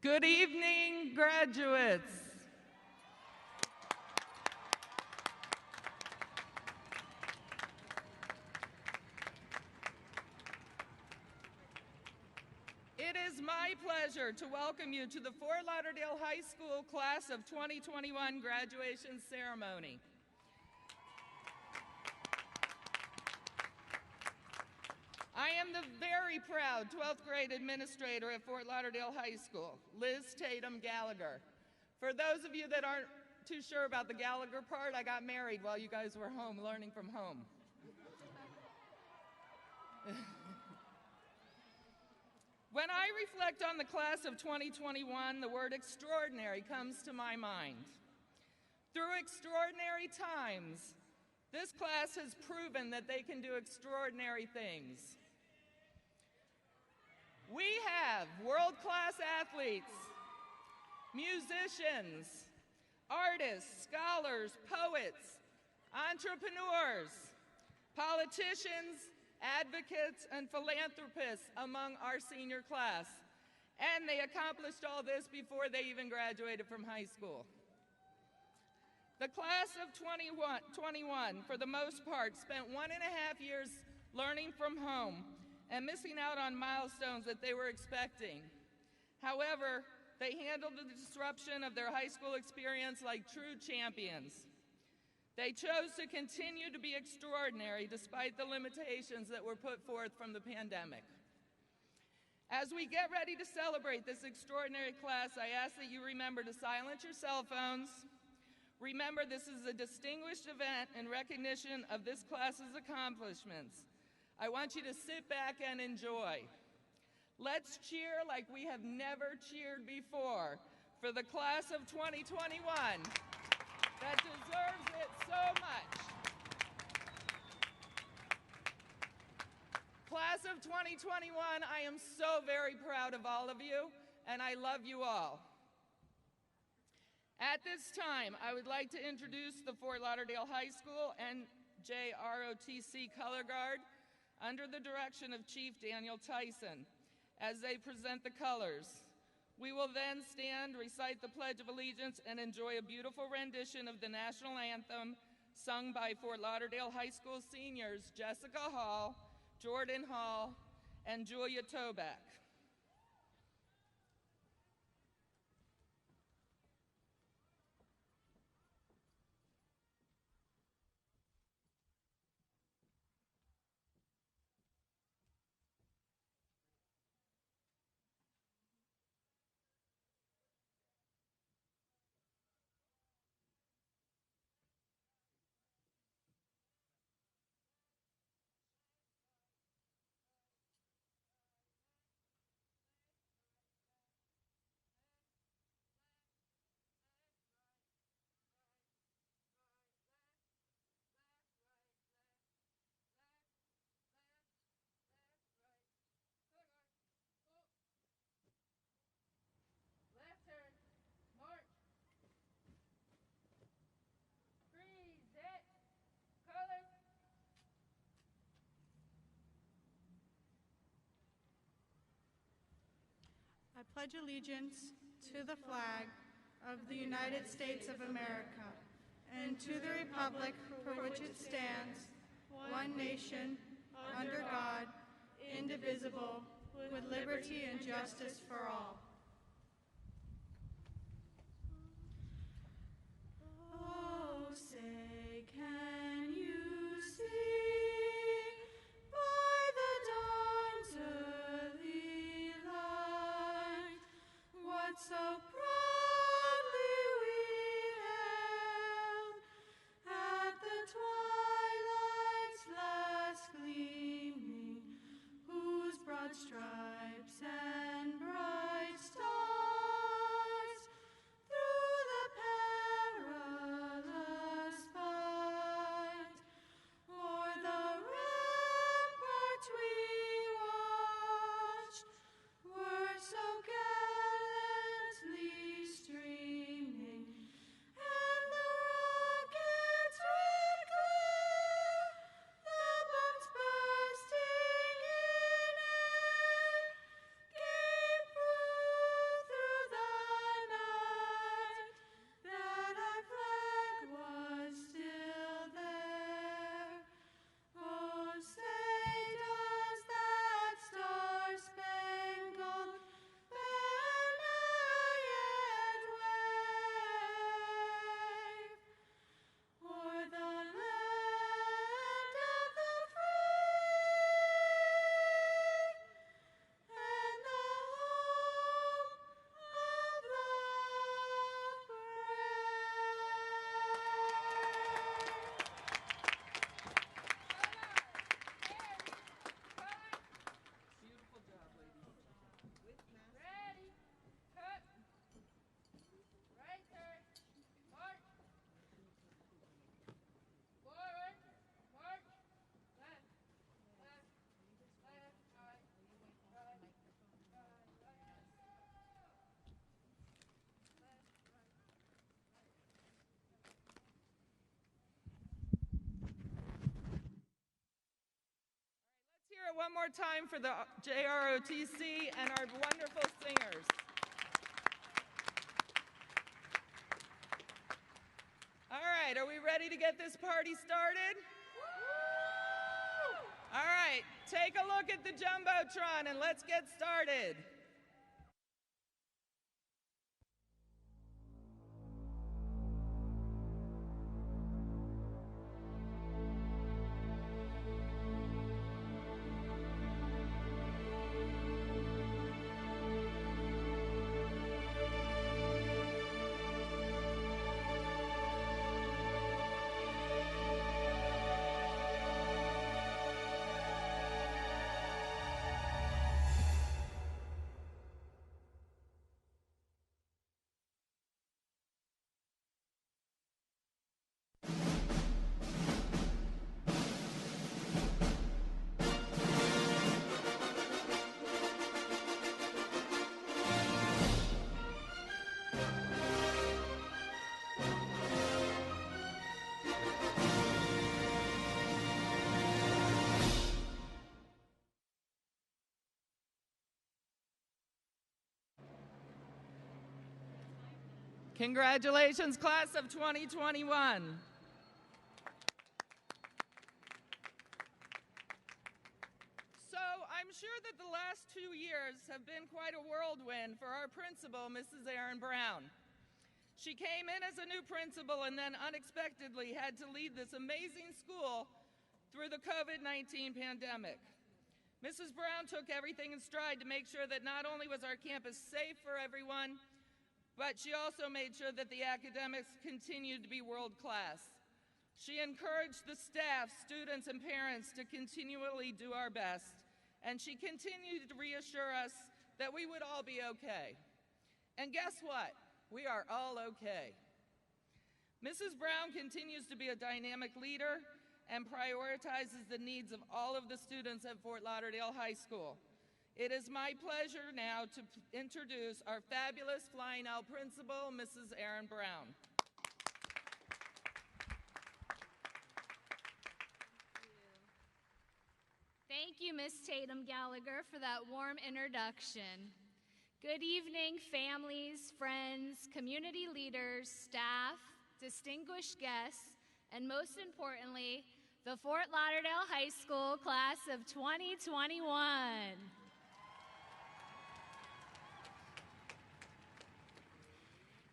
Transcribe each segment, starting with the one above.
Good evening, graduates. It is my pleasure to welcome you to the Fort Lauderdale High School Class of 2021 graduation ceremony. I am the very proud 12th grade administrator at Fort Lauderdale High School, Liz Tatum Gallagher. For those of you that aren't too sure about the Gallagher part, I got married while you guys were home, learning from home. When I reflect on the class of 2021, the word extraordinary comes to my mind. Through extraordinary times, this class has proven that they can do extraordinary things. We have world-class athletes, musicians, artists, scholars, poets, entrepreneurs, politicians, advocates, and philanthropists among our senior class. And they accomplished all this before they even graduated from high school. The class of 21, for the most part, spent 1.5 years learning from home and missing out on milestones that they were expecting. However, they handled the disruption of their high school experience like true champions. They chose to continue to be extraordinary despite the limitations that were put forth from the pandemic. As we get ready to celebrate this extraordinary class, I ask that you remember to silence your cell phones. Remember, this is a distinguished event in recognition of this class's accomplishments. I want you to sit back and enjoy. Let's cheer like we have never cheered before for the class of 2021 that deserves it so much. Class of 2021, I am so very proud of all of you, and I love you all. At this time, I would like to introduce the Fort Lauderdale High School NJROTC Color Guard under the direction of Chief Daniel Tyson as they present the colors. We will then stand, recite the Pledge of Allegiance, and enjoy a beautiful rendition of the national anthem sung by Fort Lauderdale High School seniors Jessica Hall, Jordan Hall, and Julia Toback. I pledge allegiance to the flag of the United States of America and to the republic for which it stands, one nation, under God, indivisible, with liberty and justice for all. Oh, say, can you see by the dawn's early light what so proudly we hailed at the twilight's last gleaming, whose broad stripes and bright stars through the perilous fight o'er the ramparts we watched were so gallantly streaming, and the rocket's red glare, the bombs bursting in air, one more time for the JROTC and our wonderful singers. All right, are we ready to get this party started? All right, take a look at the Jumbotron and let's get started. Congratulations, class of 2021. So I'm sure that the last 2 years have been quite a whirlwind for our principal, Mrs. Erin Brown. She came in as a new principal and then unexpectedly had to lead this amazing school through the COVID-19 pandemic. Mrs. Brown took everything in stride to make sure that not only was our campus safe for everyone, but she also made sure that the academics continued to be world-class. She encouraged the staff, students, and parents to continually do our best, and she continued to reassure us that we would all be okay. And guess what? We are all okay. Mrs. Brown continues to be a dynamic leader and prioritizes the needs of all of the students at Fort Lauderdale High School. It is my pleasure now to introduce our fabulous Flying L principal, Mrs. Erin Brown. Thank you, Ms. Tatum Gallagher, for that warm introduction. Good evening, families, friends, community leaders, staff, distinguished guests, and most importantly, the Fort Lauderdale High School class of 2021.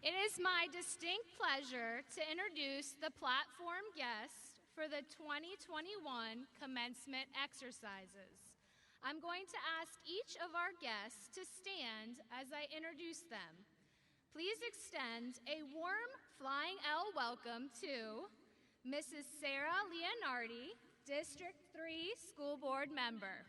It is my distinct pleasure to introduce the platform guests for the 2021 commencement exercises. I'm going to ask each of our guests to stand as I introduce them. Please extend a warm Flying L welcome to Mrs. Sarah Leonardi, District 3 School Board Member.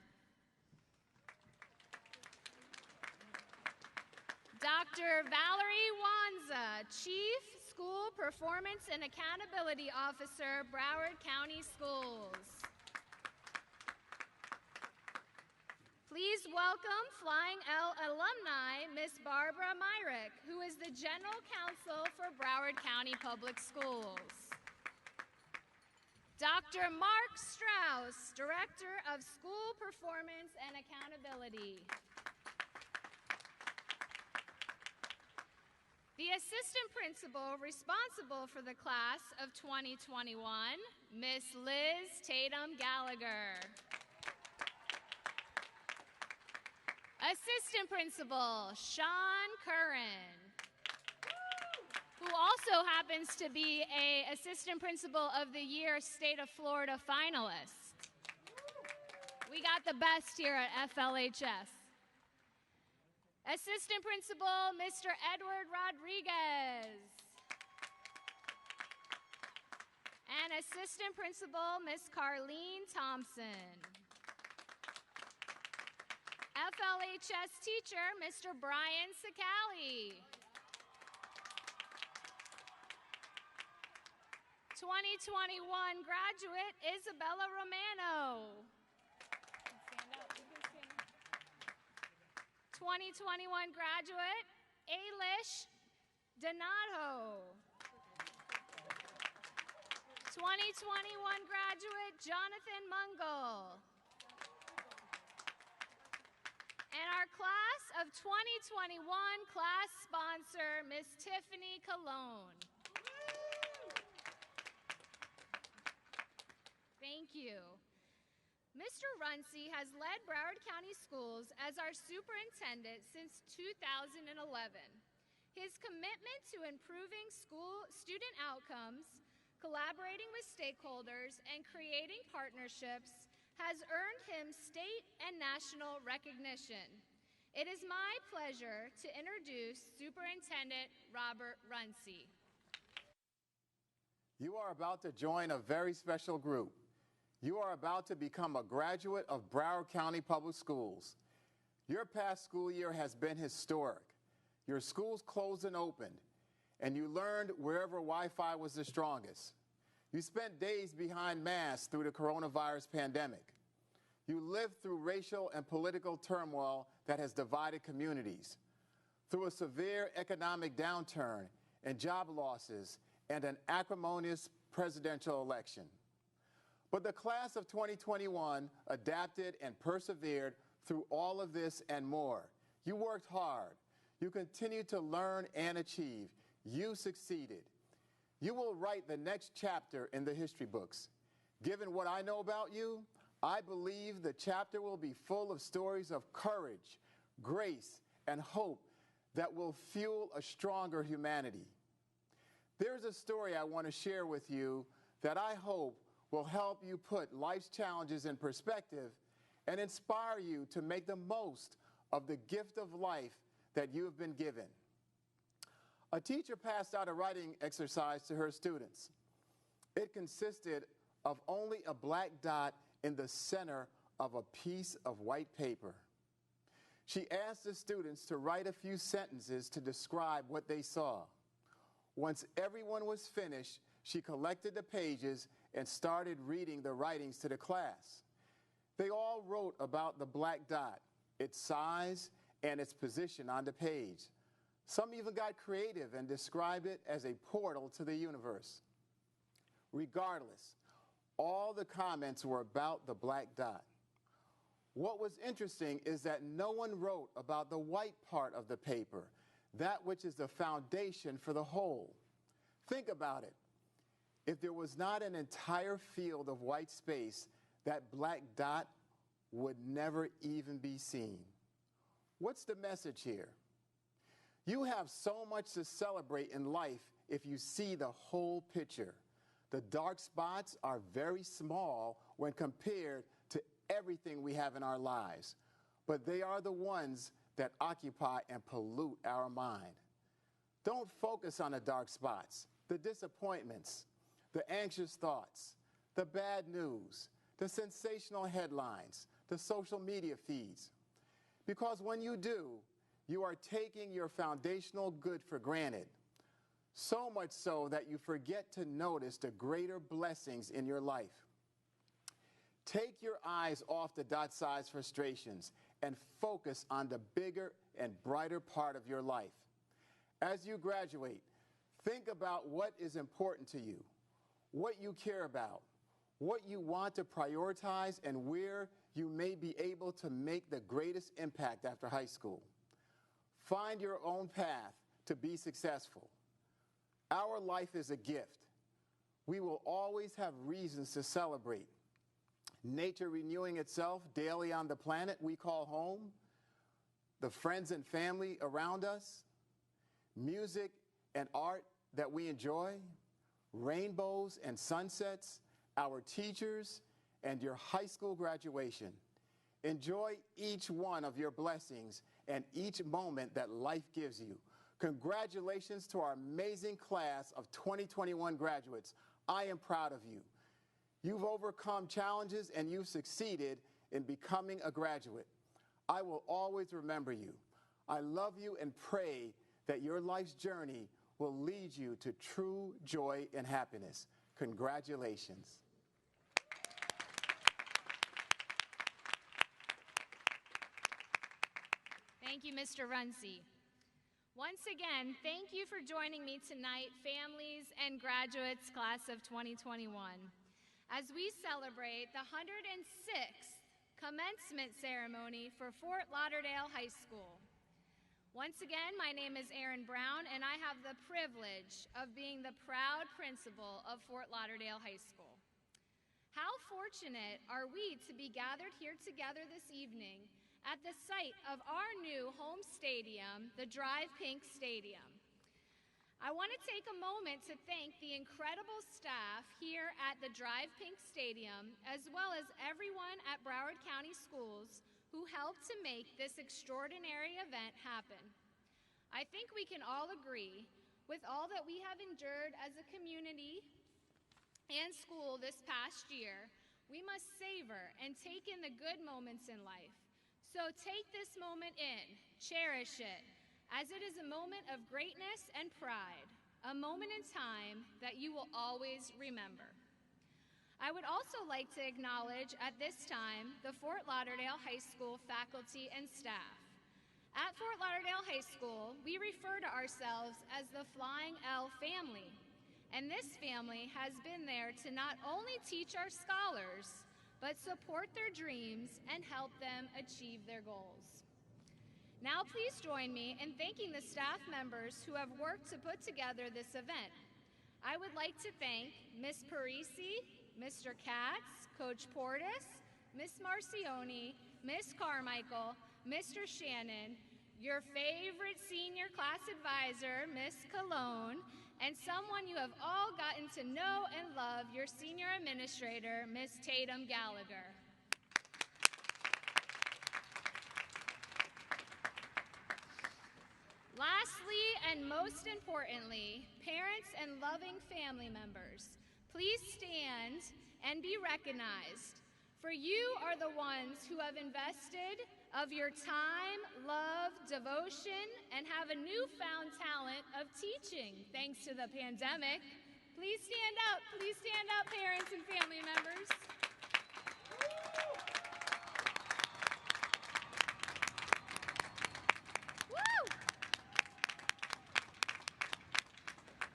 Dr. Valerie Wanza, Chief School Performance and Accountability Officer, Broward County Schools. Please welcome Flying L alumni, Miss Barbara Myrick, who is the General Counsel for Broward County Public Schools. Dr. Mark Strauss, Director of School Performance and Accountability. The Assistant Principal responsible for the class of 2021, Miss Liz Tatum Gallagher. Assistant Principal, Sean Curran, who also happens to be an Assistant Principal of the Year State of Florida finalist. We got the best here at FLHS. Assistant Principal, Mr. Edward Rodriguez. And Assistant Principal, Miss Carlene Thompson. FLHS teacher, Mr. Brian Sicali. 2021 graduate, Isabella Romano. 2021 graduate, Ailish Donato. 2021 graduate, Jonathan Mungle. our class of 2021 class sponsor, Miss Tiffany Colon. Thank you. Mr. Runcie has led Broward County Schools as our superintendent since 2011. His commitment to improving student outcomes, collaborating with stakeholders, and creating partnerships has earned him state and national recognition. It is my pleasure to introduce Superintendent Robert Runcie. You are about to join a very special group. You are about to become a graduate of Broward County Public Schools. Your past school year has been historic. Your schools closed and opened, and you learned wherever Wi-Fi was the strongest. You spent days behind masks through the coronavirus pandemic. You lived through racial and political turmoil that has divided communities, through a severe economic downturn and job losses and an acrimonious presidential election. But the class of 2021 adapted and persevered through all of this and more. You worked hard. You continued to learn and achieve. You succeeded. You will write the next chapter in the history books. Given what I know about you, I believe the chapter will be full of stories of courage, grace, and hope that will fuel a stronger humanity. There's a story I want to share with you that I hope will help you put life's challenges in perspective and inspire you to make the most of the gift of life that you have been given. A teacher passed out a writing exercise to her students. It consisted of only a black dot in the center of a piece of white paper. She asked the students to write a few sentences to describe what they saw. Once everyone was finished, she collected the pages and started reading the writings to the class. They all wrote about the black dot, its size, and its position on the page. Some even got creative and described it as a portal to the universe. Regardless, all the comments were about the black dot. What was interesting is that no one wrote about the white part of the paper, that which is the foundation for the whole. Think about it. If there was not an entire field of white space, that black dot would never even be seen. What's the message here? You have so much to celebrate in life if you see the whole picture. The dark spots are very small when compared to everything we have in our lives, but they are the ones that occupy and pollute our mind. Don't focus on the dark spots, the disappointments, the anxious thoughts, the bad news, the sensational headlines, the social media feeds. Because when you do, you are taking your foundational good for granted, so much so that you forget to notice the greater blessings in your life. Take your eyes off the dot-sized frustrations and focus on the bigger and brighter part of your life. As you graduate, think about what is important to you, what you care about, what you want to prioritize, and where you may be able to make the greatest impact after high school. Find your own path to be successful. Our life is a gift. We will always have reasons to celebrate. Nature renewing itself daily on the planet we call home, the friends and family around us, music and art that we enjoy, rainbows and sunsets, our teachers, and your high school graduation. Enjoy each one of your blessings and each moment that life gives you. Congratulations to our amazing class of 2021 graduates. I am proud of you. You've overcome challenges and you've succeeded in becoming a graduate. I will always remember you. I love you and pray that your life's journey will lead you to true joy and happiness. Congratulations. Thank you, Mr. Runcie. Once again, thank you for joining me tonight, families and graduates, class of 2021, as we celebrate the 106th commencement ceremony for Fort Lauderdale High School. Once again, my name is Erin Brown, and I have the privilege of being the proud principal of Fort Lauderdale High School. How fortunate are we to be gathered here together this evening at the site of our new home stadium, the Drive Pink Stadium. I want to take a moment to thank the incredible staff here at the Drive Pink Stadium, as well as everyone at Broward County Schools who helped to make this extraordinary event happen. I think we can all agree, with all that we have endured as a community and school this past year, we must savor and take in the good moments in life. So take this moment in, cherish it, as it is a moment of greatness and pride, a moment in time that you will always remember. I would also like to acknowledge at this time the Fort Lauderdale High School faculty and staff. At Fort Lauderdale High School, we refer to ourselves as the Flying L family, and this family has been there to not only teach our scholars, but support their dreams and help them achieve their goals. Now please join me in thanking the staff members who have worked to put together this event. I would like to thank Ms. Parisi, Mr. Katz, Coach Portis, Ms. Marcioni, Ms. Carmichael, Mr. Shannon, your favorite senior class advisor, Ms. Colon, and someone you have all gotten to know and love, your senior administrator, Ms. Tatum Gallagher. Lastly, and most importantly, parents and loving family members, please stand and be recognized, for you are the ones who have invested of your time, love, devotion, and have a newfound talent of teaching thanks to the pandemic. Please stand up, parents and family members. Woo!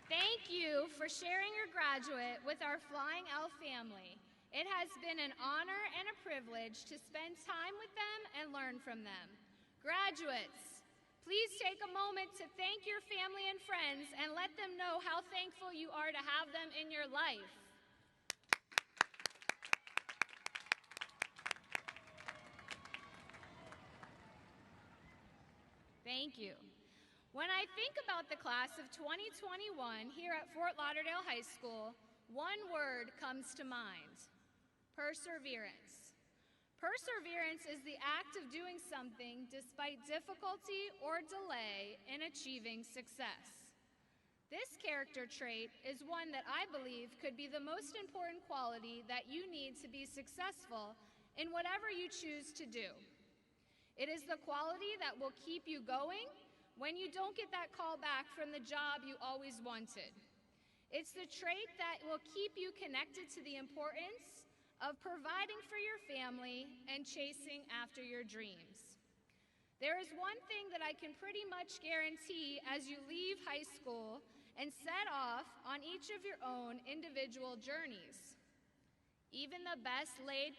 Thank you for sharing your graduate with our Flying L family. It has been an honor and a privilege to spend time with them and learn from them. Graduates, please take a moment to thank your family and friends and let them know how thankful you are to have them in your life. Thank you. When I think about the class of 2021 here at Fort Lauderdale High School, one word comes to mind: perseverance. Perseverance is the act of doing something despite difficulty or delay in achieving success. This character trait is one that I believe could be the most important quality that you need to be successful in whatever you choose to do. It is the quality that will keep you going when you don't get that call back from the job you always wanted. It's the trait that will keep you connected to the importance of providing for your family and chasing after your dreams. There is one thing that I can pretty much guarantee as you leave high school and set off on each of your own individual journeys: even the best laid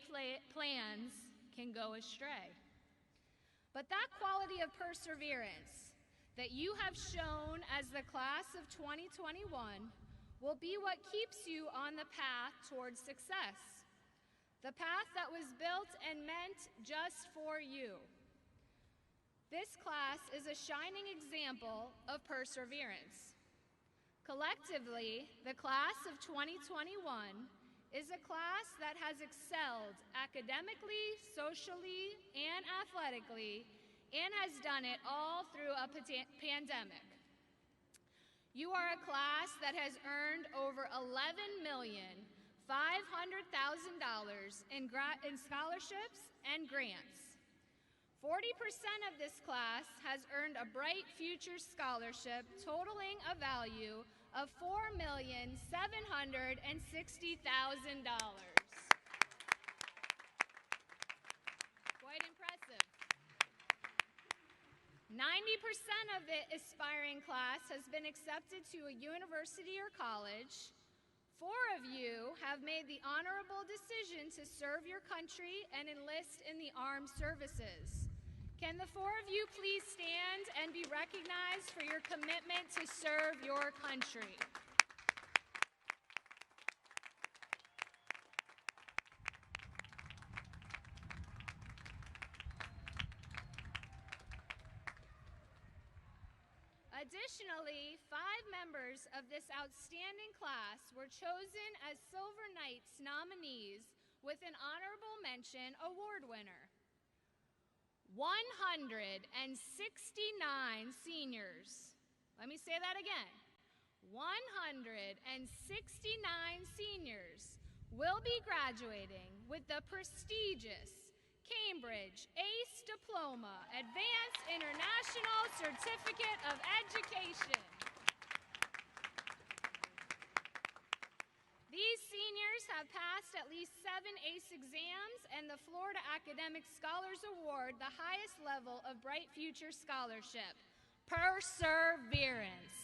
plans can go astray. But that quality of perseverance that you have shown as the class of 2021 will be what keeps you on the path towards success, the path that was built and meant just for you. This class is a shining example of perseverance. Collectively, the class of 2021 is a class that has excelled academically, socially, and athletically, and has done it all through a pandemic. You are a class that has earned over $11,500,000 in scholarships and grants. 40% of this class has earned a Bright Future Scholarship totaling a value of $4,760,000. Quite impressive. 90% of the aspiring class has been accepted to a university or college. 4 of you have have made the honorable decision to serve your country and enlist in the armed services. Can the four of you please stand and be recognized for your commitment to serve your country? Additionally, 5 members of this outstanding class were chosen as Silver Knights nominees with an honorable mention award winner. 169 seniors. Let me say that again. 169 seniors will be graduating with the prestigious Cambridge ACE Diploma, Advanced International Certificate of Education. These seniors have passed at least 7 ACE exams and the Florida Academic Scholars Award, the highest level of Bright Future Scholarship. Perseverance.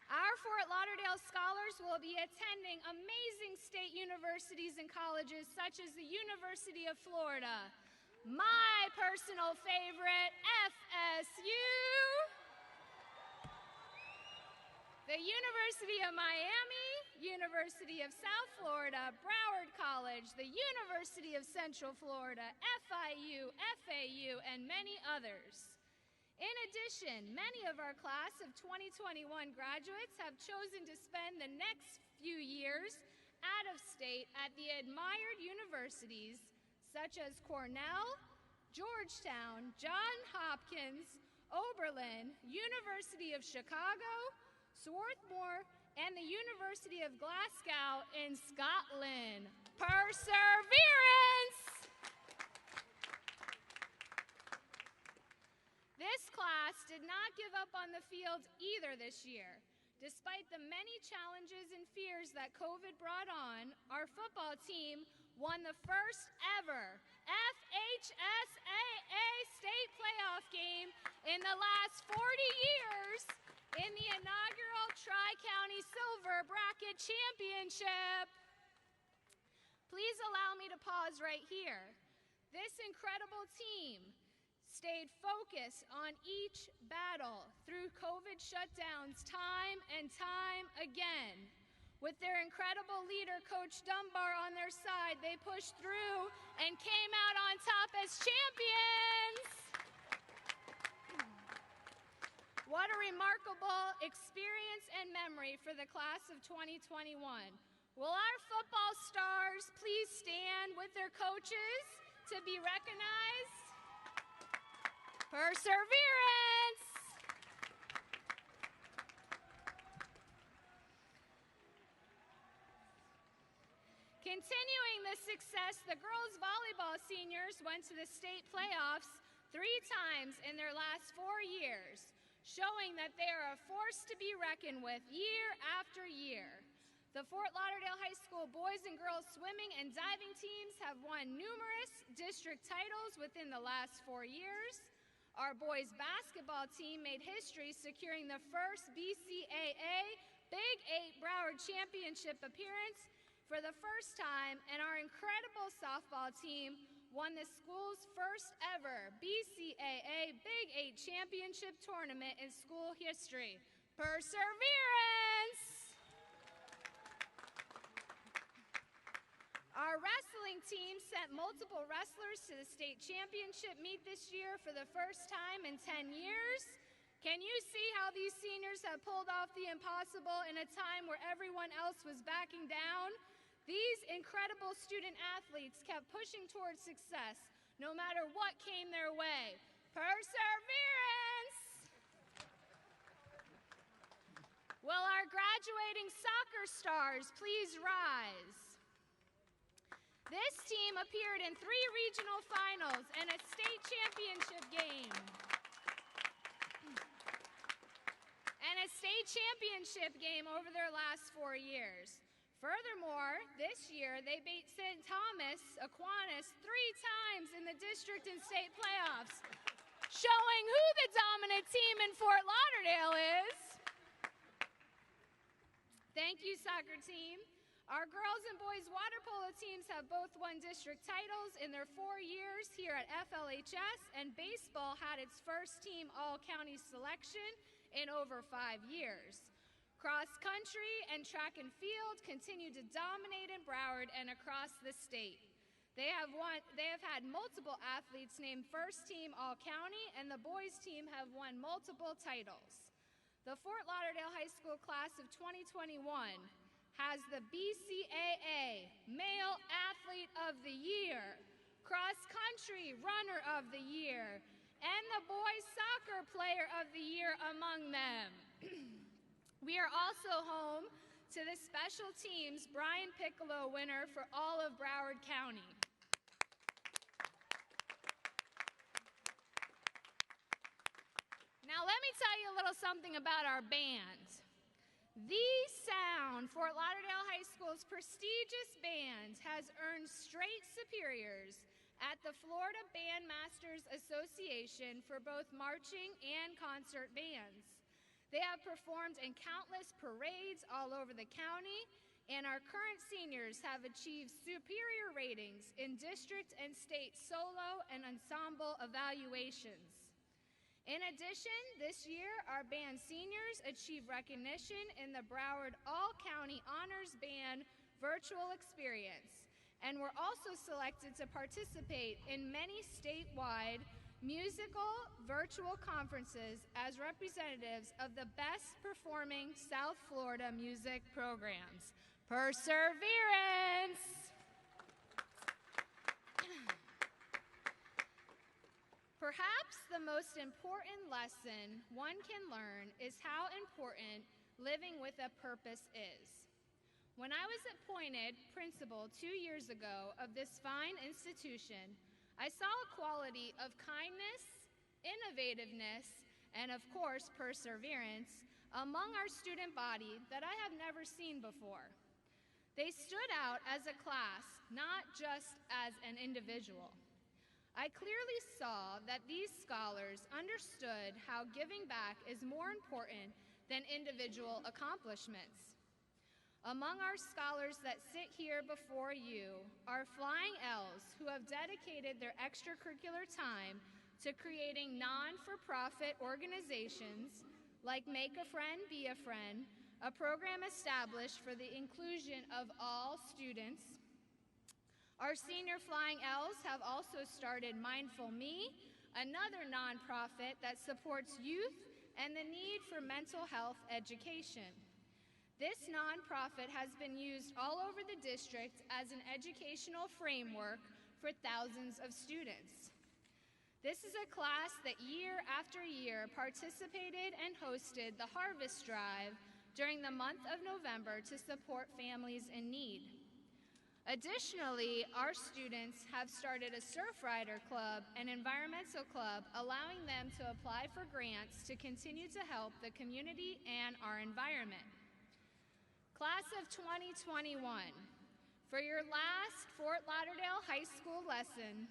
Our Fort Lauderdale scholars will be attending amazing state universities and colleges such as the University of Florida, my personal favorite, FSU, the University of Miami, University of South Florida, Broward College, the University of Central Florida, FIU, FAU, and many others. In addition, many of our class of 2021 graduates have chosen to spend the next few years out of state at the admired universities such as Cornell, Georgetown, Johns Hopkins, Oberlin, University of Chicago, Swarthmore, and the University of Glasgow in Scotland. Perseverance! This class did not give up on the field either this year. Despite the many challenges and fears that COVID brought on, our football team won the first ever FHSAA state playoff game in the last 40 years in the inaugural Tri-County Silver Bracket Championship. Please allow me to pause right here. This incredible team stayed focused on each battle through COVID shutdowns time and time again. With their incredible leader, Coach Dunbar, on their side, they pushed through and came out on top as champions. What a remarkable experience and memory for the class of 2021. Will our football stars please stand with their coaches to be recognized? Perseverance! Continuing the success, the girls volleyball seniors went to the state playoffs 3 times in their last 4 years, showing that they are a force to be reckoned with year after year. The Fort Lauderdale High School boys and girls swimming and diving teams have won numerous district titles within the last 4 years. Our boys basketball team made history securing the first BCAA Big 8 Broward Championship appearance for the first time, and our incredible softball team won the school's first ever BCAA Big 8 Championship tournament in school history. Perseverance! Our wrestling team sent multiple wrestlers to the state championship meet this year for the first time in 10 years. Can you see how these seniors have pulled off the impossible in a time where everyone else was backing down? These incredible student athletes kept pushing towards success no matter what came their way. Perseverance! Will our graduating soccer stars please rise? This team appeared in 3 regional finals and a state championship game. Over their last 4 years. Furthermore, this year they beat St. Thomas Aquinas 3 times in the district and state playoffs, showing who the dominant team in Fort Lauderdale is. Thank you, soccer team. Our girls and boys water polo teams have both won district titles in their 4 years here at FLHS, and baseball had its first team all-county selection in over 5 years. Cross country and track and field continue to dominate in Broward and across the state. They have had multiple athletes named first team all-county, and the boys team have won multiple titles. The Fort Lauderdale High School class of 2021 has the BCAA Male Athlete of the Year, Cross Country Runner of the Year, and the Boys Soccer Player of the Year among them. We are also home to the Special Teams Brian Piccolo winner for all of Broward County. Now let me tell you a little something about our band. The Sound, Fort Lauderdale High School's prestigious band, has earned straight superiors at the Florida Bandmasters Association for both marching and concert bands. They have performed in countless parades all over the county, and our current seniors have achieved superior ratings in district and state solo and ensemble evaluations. In addition, this year, our band seniors achieved recognition in the Broward All-County Honors Band Virtual Experience, and were also selected to participate in many statewide musical virtual conferences as representatives of the best performing South Florida music programs. Perseverance! Perhaps the most important lesson one can learn is how important living with a purpose is. When I was appointed principal 2 years ago of this fine institution, I saw a quality of kindness, innovativeness, and of course perseverance among our student body that I have never seen before. They stood out as a class, not just as an individual. I clearly saw that these scholars understood how giving back is more important than individual accomplishments. Among our scholars that sit here before you are Flying L's who have dedicated their extracurricular time to creating non-for-profit organizations like Make a Friend, Be a Friend, a program established for the inclusion of all students. Our senior Flying L's have also started Mindful Me, another nonprofit that supports youth and the need for mental health education. This nonprofit has been used all over the district as an educational framework for thousands of students. This is a class that year after year participated and hosted the Harvest Drive during the month of November to support families in need. Additionally, our students have started a Surf Rider Club and Environmental Club, allowing them to apply for grants to continue to help the community and our environment. Class of 2021, for your last Fort Lauderdale High School lesson,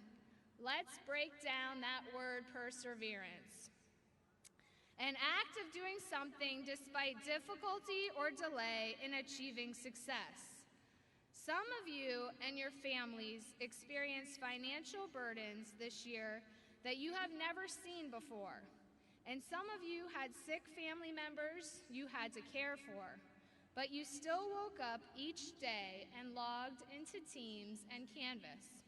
let's break down that word perseverance. An act of doing something despite difficulty or delay in achieving success. Some of you and your families experienced financial burdens this year that you have never seen before. And some of you had sick family members you had to care for. But you still woke up each day and logged into Teams and Canvas.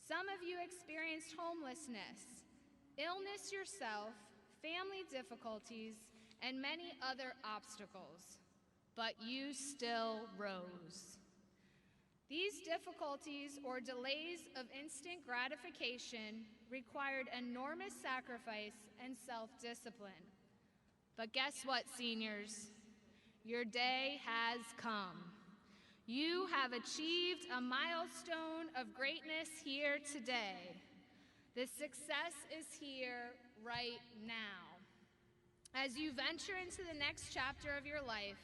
Some of you experienced homelessness, illness yourself, family difficulties, and many other obstacles. But you still rose. These difficulties or delays of instant gratification required enormous sacrifice and self-discipline. But guess what, seniors? Your day has come. You have achieved a milestone of greatness here today. The success is here right now. As you venture into the next chapter of your life,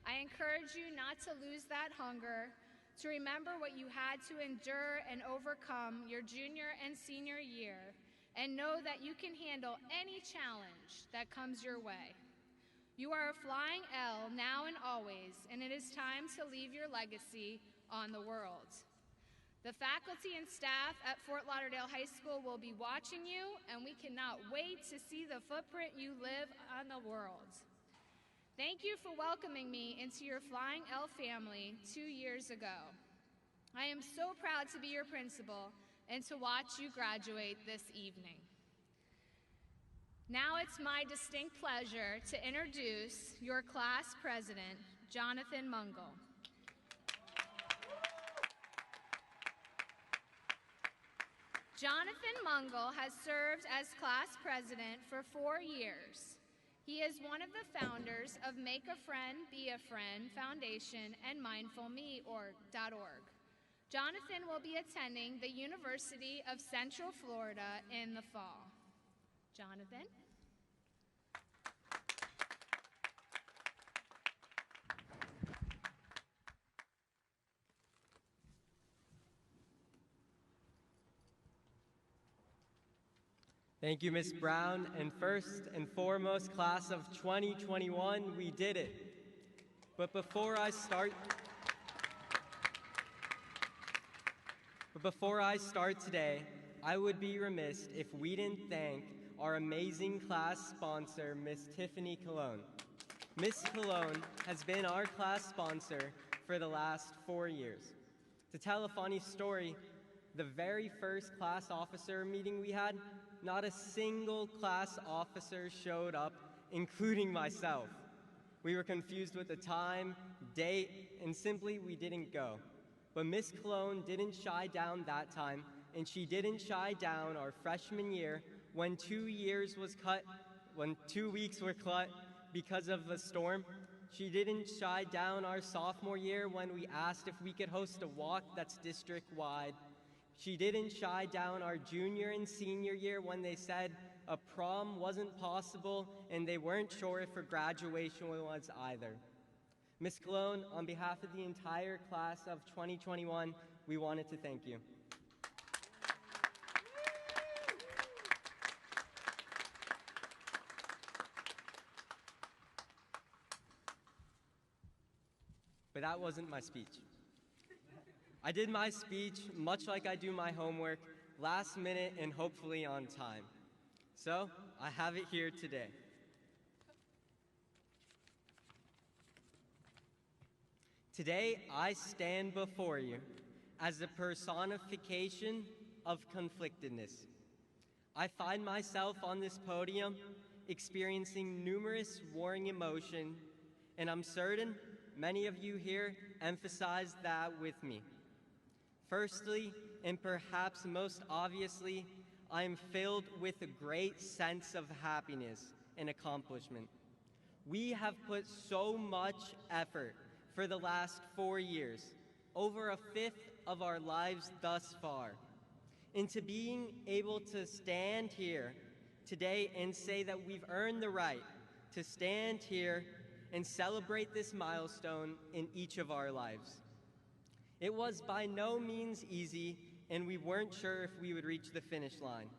I encourage you not to lose that hunger, to remember what you had to endure and overcome your junior and senior year, and know that you can handle any challenge that comes your way. You are a flying L now and always, and it is time to leave your legacy on the world. The faculty and staff at Fort Lauderdale High School will be watching you, and we cannot wait to see the footprint you live on the world. Thank you for welcoming me into your Flying L family 2 years ago. I am so proud to be your principal and to watch you graduate this evening. Now it's my distinct pleasure to introduce your class president, Jonathan Mungle. Jonathan Mungle has served as class president for 4 years. He is one of the founders of Make a Friend, Be a Friend Foundation and MindfulMe.org. Jonathan will be attending the University of Central Florida in the fall. Jonathan? Thank you, Ms. Brown, and first and foremost, class of 2021, we did it. But before I start today, I would be remiss if we didn't thank our amazing class sponsor, Ms. Tiffany Colon. Ms. Colon has been our class sponsor for the last 4 years. To tell a funny story, the very first class officer meeting we had, not a single class officer showed up, including myself. We were confused with the time, date, and simply we didn't go. But Ms. Colon didn't shy down that time, and she didn't shy down our freshman year when 2 weeks were cut because of the storm. She didn't shy down our sophomore year when we asked if we could host a walk that's district-wide. She didn't shy down our junior and senior year when they said a prom wasn't possible and they weren't sure if her graduation was either. Ms. Colon, on behalf of the entire class of 2021, we wanted to thank you. But that wasn't my speech. I did my speech much like I do my homework, last minute and hopefully on time. So, I have it here today. Today, I stand before you as the personification of conflictedness. I find myself on this podium experiencing numerous warring emotions, and I'm certain many of you here emphasize that with me. Firstly, and perhaps most obviously, I am filled with a great sense of happiness and accomplishment. We have put so much effort for the last 4 years, over a fifth of our lives thus far, into being able to stand here today and say that we've earned the right to stand here and celebrate this milestone in each of our lives. It was by no means easy, and we weren't sure if we would reach the finish line.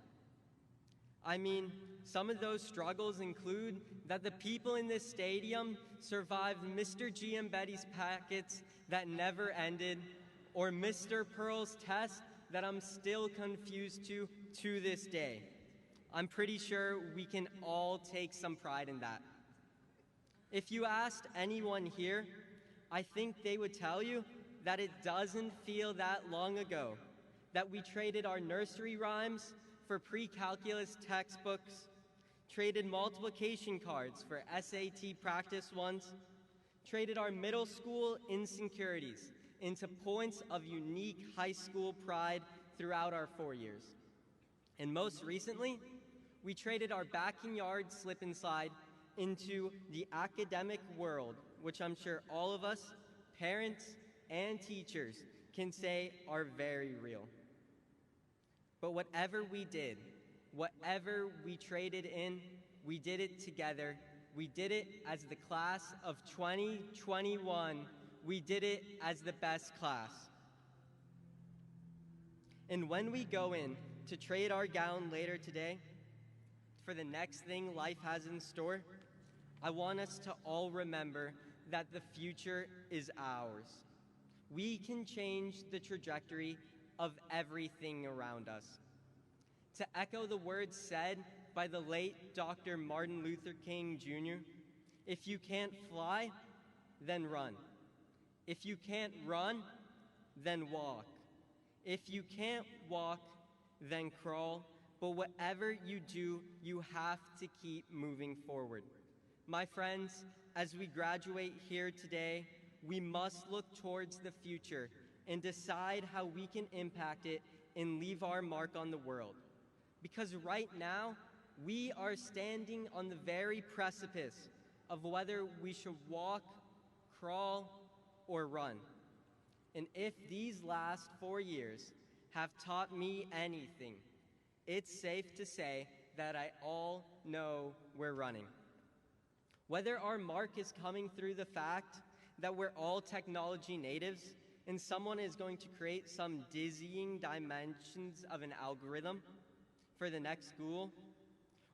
I mean, some of those struggles include that the people in this stadium survived Mr. Giambetti's packets that never ended, or Mr. Pearl's test that I'm still confused to this day. I'm pretty sure we can all take some pride in that. If you asked anyone here, I think they would tell you that it doesn't feel that long ago that we traded our nursery rhymes for pre-calculus textbooks, traded multiplication cards for SAT practice ones, traded our middle school insecurities into points of unique high school pride throughout our 4 years. And most recently, we traded our backyard slip and slide into the academic world, which I'm sure all of us, parents and teachers, can say are very real. But whatever we did, whatever we traded in, we did it together. We did it as the class of 2021. We did it as the best class. And when we go in to trade our gown later today for the next thing life has in store, I want us to all remember that the future is ours. We can change the trajectory of everything around us. To echo the words said by the late Dr. Martin Luther King Jr., if you can't fly, then run. If you can't run, then walk. If you can't walk, then crawl. But whatever you do, you have to keep moving forward. My friends, as we graduate here today, we must look towards the future and decide how we can impact it and leave our mark on the world. Because right now, we are standing on the very precipice of whether we should walk, crawl, or run. And if these last 4 years have taught me anything, it's safe to say that I all know we're running. Whether our mark is coming through the fact that we're all technology natives and someone is going to create some dizzying dimensions of an algorithm for the next school,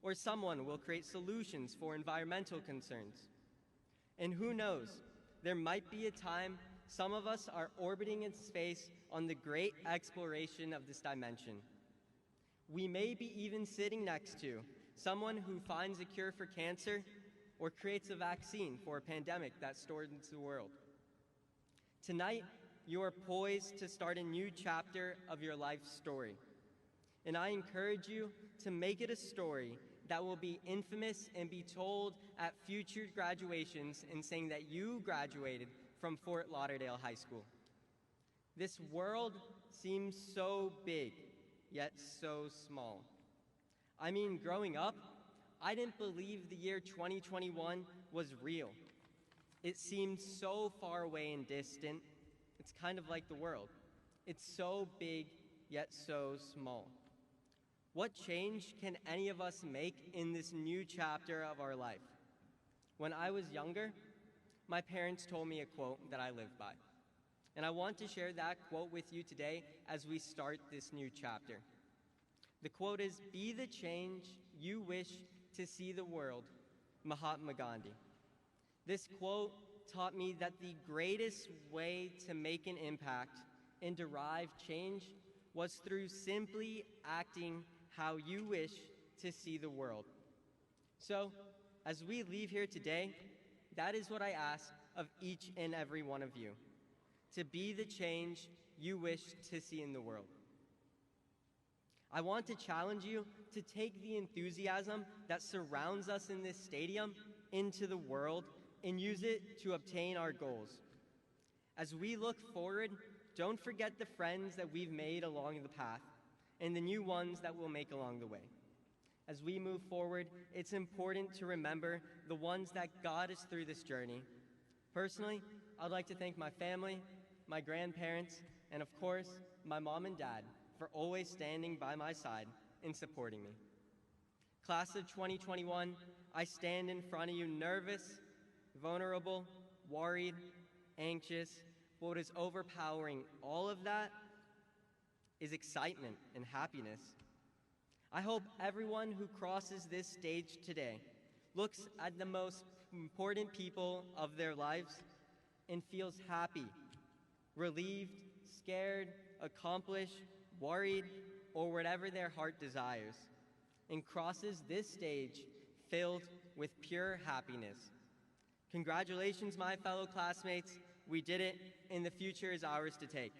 or someone will create solutions for environmental concerns. And who knows, there might be a time some of us are orbiting in space on the great exploration of this dimension. We may be even sitting next to someone who finds a cure for cancer or creates a vaccine for a pandemic that storms the world. Tonight, you are poised to start a new chapter of your life story. And I encourage you to make it a story that will be infamous and be told at future graduations and saying that you graduated from Fort Lauderdale High School. This world seems so big, yet so small. I mean, growing up, I didn't believe the year 2021 was real. It seemed so far away and distant. It's kind of like the world. It's so big, yet so small. What change can any of us make in this new chapter of our life? When I was younger, my parents told me a quote that I live by. And I want to share that quote with you today as we start this new chapter. The quote is, "Be the change you wish to see the world," Mahatma Gandhi. This quote taught me that the greatest way to make an impact and derive change was through simply acting how you wish to see the world. So, as we leave here today, that is what I ask of each and every one of you, to be the change you wish to see in the world. I want to challenge you to take the enthusiasm that surrounds us in this stadium into the world and use it to obtain our goals. As we look forward, don't forget the friends that we've made along the path and the new ones that we'll make along the way. As we move forward, it's important to remember the ones that got us through this journey. Personally, I'd like to thank my family, my grandparents, and of course, my mom and dad for always standing by my side and supporting me. Class of 2021, I stand in front of you nervous, vulnerable, worried, anxious, but what is overpowering all of that is excitement and happiness. I hope everyone who crosses this stage today looks at the most important people of their lives and feels happy, relieved, scared, accomplished, worried, or whatever their heart desires, and crosses this stage filled with pure happiness. Congratulations, my fellow classmates. We did it, and the future is ours to take.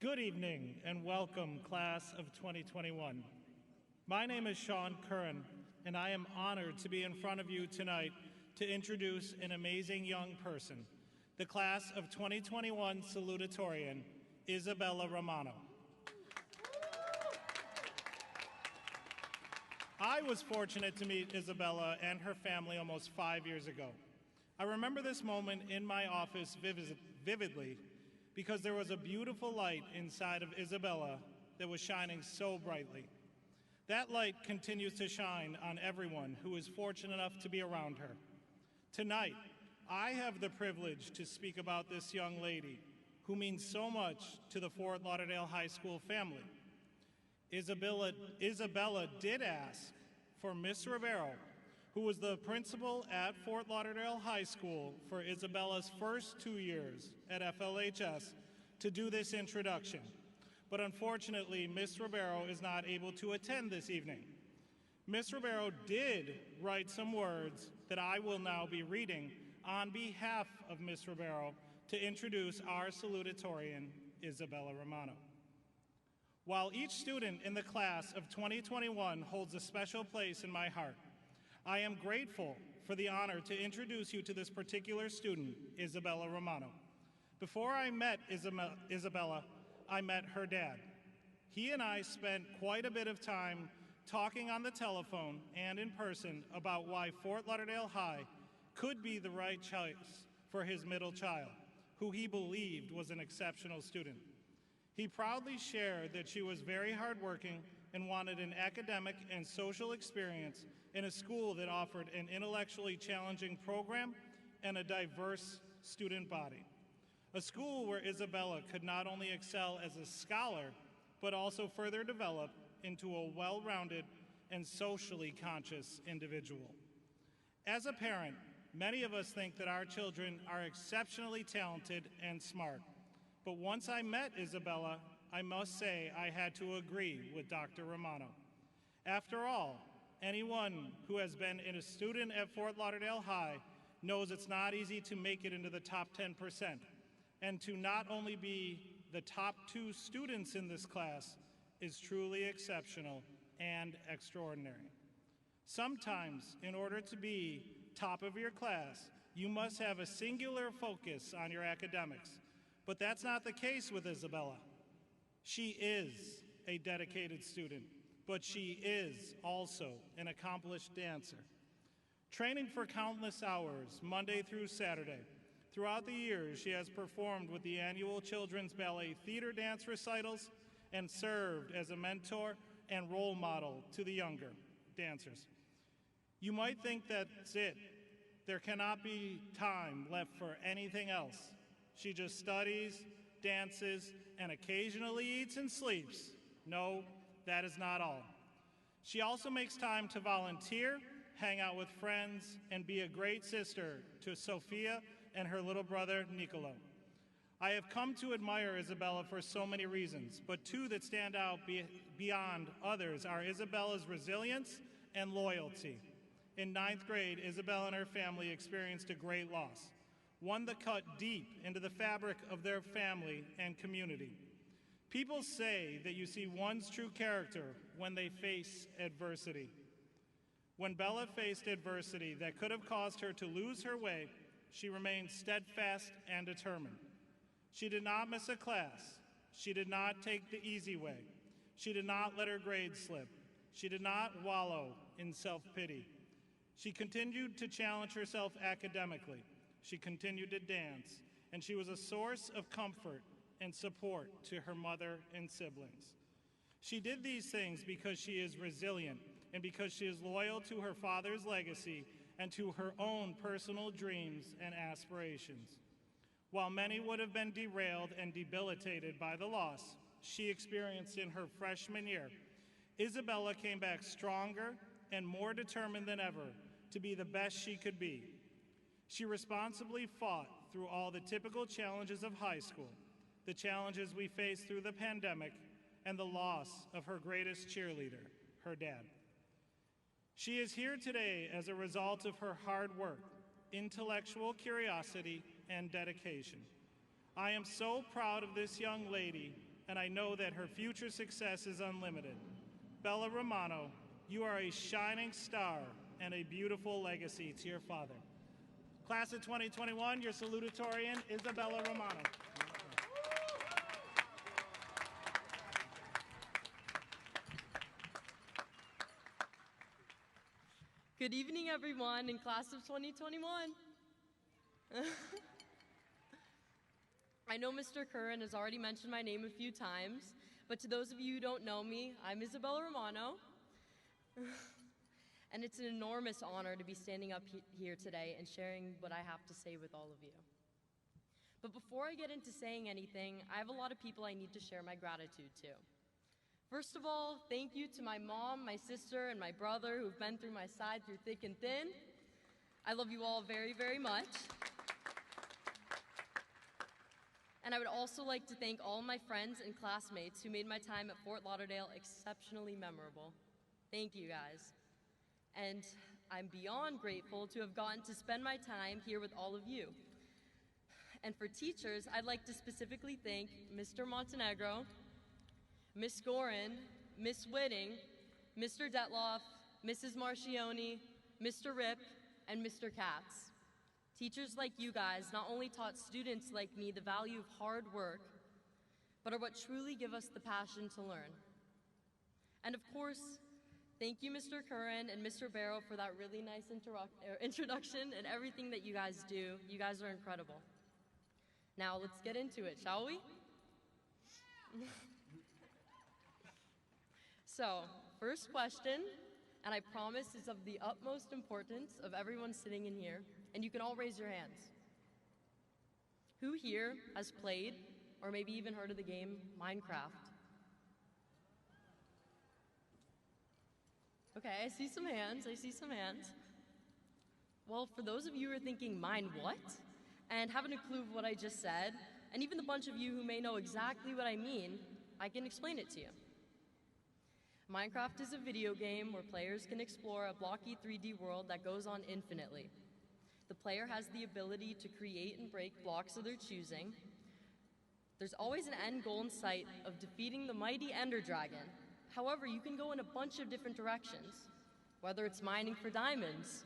Good evening and welcome, class of 2021. My name is Sean Curran, and I am honored to be in front of you tonight to introduce an amazing young person, the class of 2021 salutatorian, Isabella Romano. I was fortunate to meet Isabella and her family almost 5 years ago. I remember this moment in my office vividly because there was a beautiful light inside of Isabella that was shining so brightly. That light continues to shine on everyone who is fortunate enough to be around her. Tonight, I have the privilege to speak about this young lady who means so much to the Fort Lauderdale High School family. Isabella did ask for Miss Ribeiro, who was the principal at Fort Lauderdale High School for Isabella's first 2 years at FLHS, to do this introduction. But unfortunately, Miss Ribeiro is not able to attend this evening. Miss Ribeiro did write some words that I will now be reading on behalf of Miss Ribeiro to introduce our salutatorian, Isabella Romano. While each student in the class of 2021 holds a special place in my heart, I am grateful for the honor to introduce you to this particular student, Isabella Romano. Before I met Isabella, I met her dad. He and I spent quite a bit of time talking on the telephone and in person about why Fort Lauderdale High could be the right choice for his middle child, who he believed was an exceptional student. He proudly shared that she was very hardworking and wanted an academic and social experience in a school that offered an intellectually challenging program and a diverse student body. A school where Isabella could not only excel as a scholar, but also further develop into a well-rounded and socially conscious individual. As a parent, many of us think that our children are exceptionally talented and smart. But once I met Isabella, I must say I had to agree with Dr. Romano. After all, anyone who has been a student at Fort Lauderdale High knows it's not easy to make it into the top 10%, and to not only be the top 2 students in this class is truly exceptional and extraordinary. Sometimes, in order to be top of your class, you must have a singular focus on your academics. But that's not the case with Isabella. She is a dedicated student, but she is also an accomplished dancer. Training for countless hours, Monday through Saturday, throughout the years, she has performed with the annual Children's Ballet Theater dance recitals and served as a mentor and role model to the younger dancers. You might think that's it. There cannot be time left for anything else. She just studies, dances, and occasionally eats and sleeps. No, that is not all. She also makes time to volunteer, hang out with friends, and be a great sister to Sophia and her little brother, Nicolo. I have come to admire Isabella for so many reasons, but 2 that stand out beyond others are Isabella's resilience and loyalty. In 9th grade, Isabella and her family experienced a great loss, one that cut deep into the fabric of their family and community. People say that you see one's true character when they face adversity. When Bella faced adversity that could have caused her to lose her way, she remained steadfast and determined. She did not miss a class. She did not take the easy way. She did not let her grades slip. She did not wallow in self-pity. She continued to challenge herself academically. She continued to dance, and she was a source of comfort and support to her mother and siblings. She did these things because she is resilient and because she is loyal to her father's legacy and to her own personal dreams and aspirations. While many would have been derailed and debilitated by the loss she experienced in her freshman year, Isabella came back stronger and more determined than ever to be the best she could be. She responsibly fought through all the typical challenges of high school, the challenges we faced through the pandemic, and the loss of her greatest cheerleader, her dad. She is here today as a result of her hard work, intellectual curiosity, and dedication. I am so proud of this young lady, and I know that her future success is unlimited. Bella Romano, you are a shining star and a beautiful legacy to your father. Class of 2021, your salutatorian, Isabella Romano. Good evening, everyone in class of 2021. I know Mr. Curran has already mentioned my name a few times, but to those of you who don't know me, I'm Isabella Romano. and it's an enormous honor to be standing up here today and sharing what I have to say with all of you. But before I get into saying anything, I have a lot of people I need to share my gratitude to. First of all, thank you to my mom, my sister, and my brother who've been through my side through thick and thin. I love you all very, very much. And I would also like to thank all my friends and classmates who made my time at Fort Lauderdale exceptionally memorable. Thank you, guys. And I'm beyond grateful to have gotten to spend my time here with all of you. And for teachers, I'd like to specifically thank Mr. Montenegro, Miss Gorin, Miss Whitting, Mr. Detloff, Mrs. Marchioni, Mr. Rip, and Mr. Katz. Teachers like you guys not only taught students like me the value of hard work, but are what truly give us the passion to learn. And of course, thank you, Mr. Curran and Mr. Barrow, for that really nice introduction and everything that you guys do. You guys are incredible. Now let's get into it, shall we? So, first question, and I promise is of the utmost importance of everyone sitting in here, and you can all raise your hands. Who here has played, or maybe even heard of the game Minecraft? Okay, I see some hands, Well, for those of you who are thinking, mine what? And haven't a clue of what I just said, and even the bunch of you who may know exactly what I mean, I can explain it to you. Minecraft is a video game where players can explore a blocky 3D world that goes on infinitely. The player has the ability to create and break blocks of their choosing. There's always an end goal in sight of defeating the mighty Ender Dragon. However, you can go in a bunch of different directions, whether it's mining for diamonds,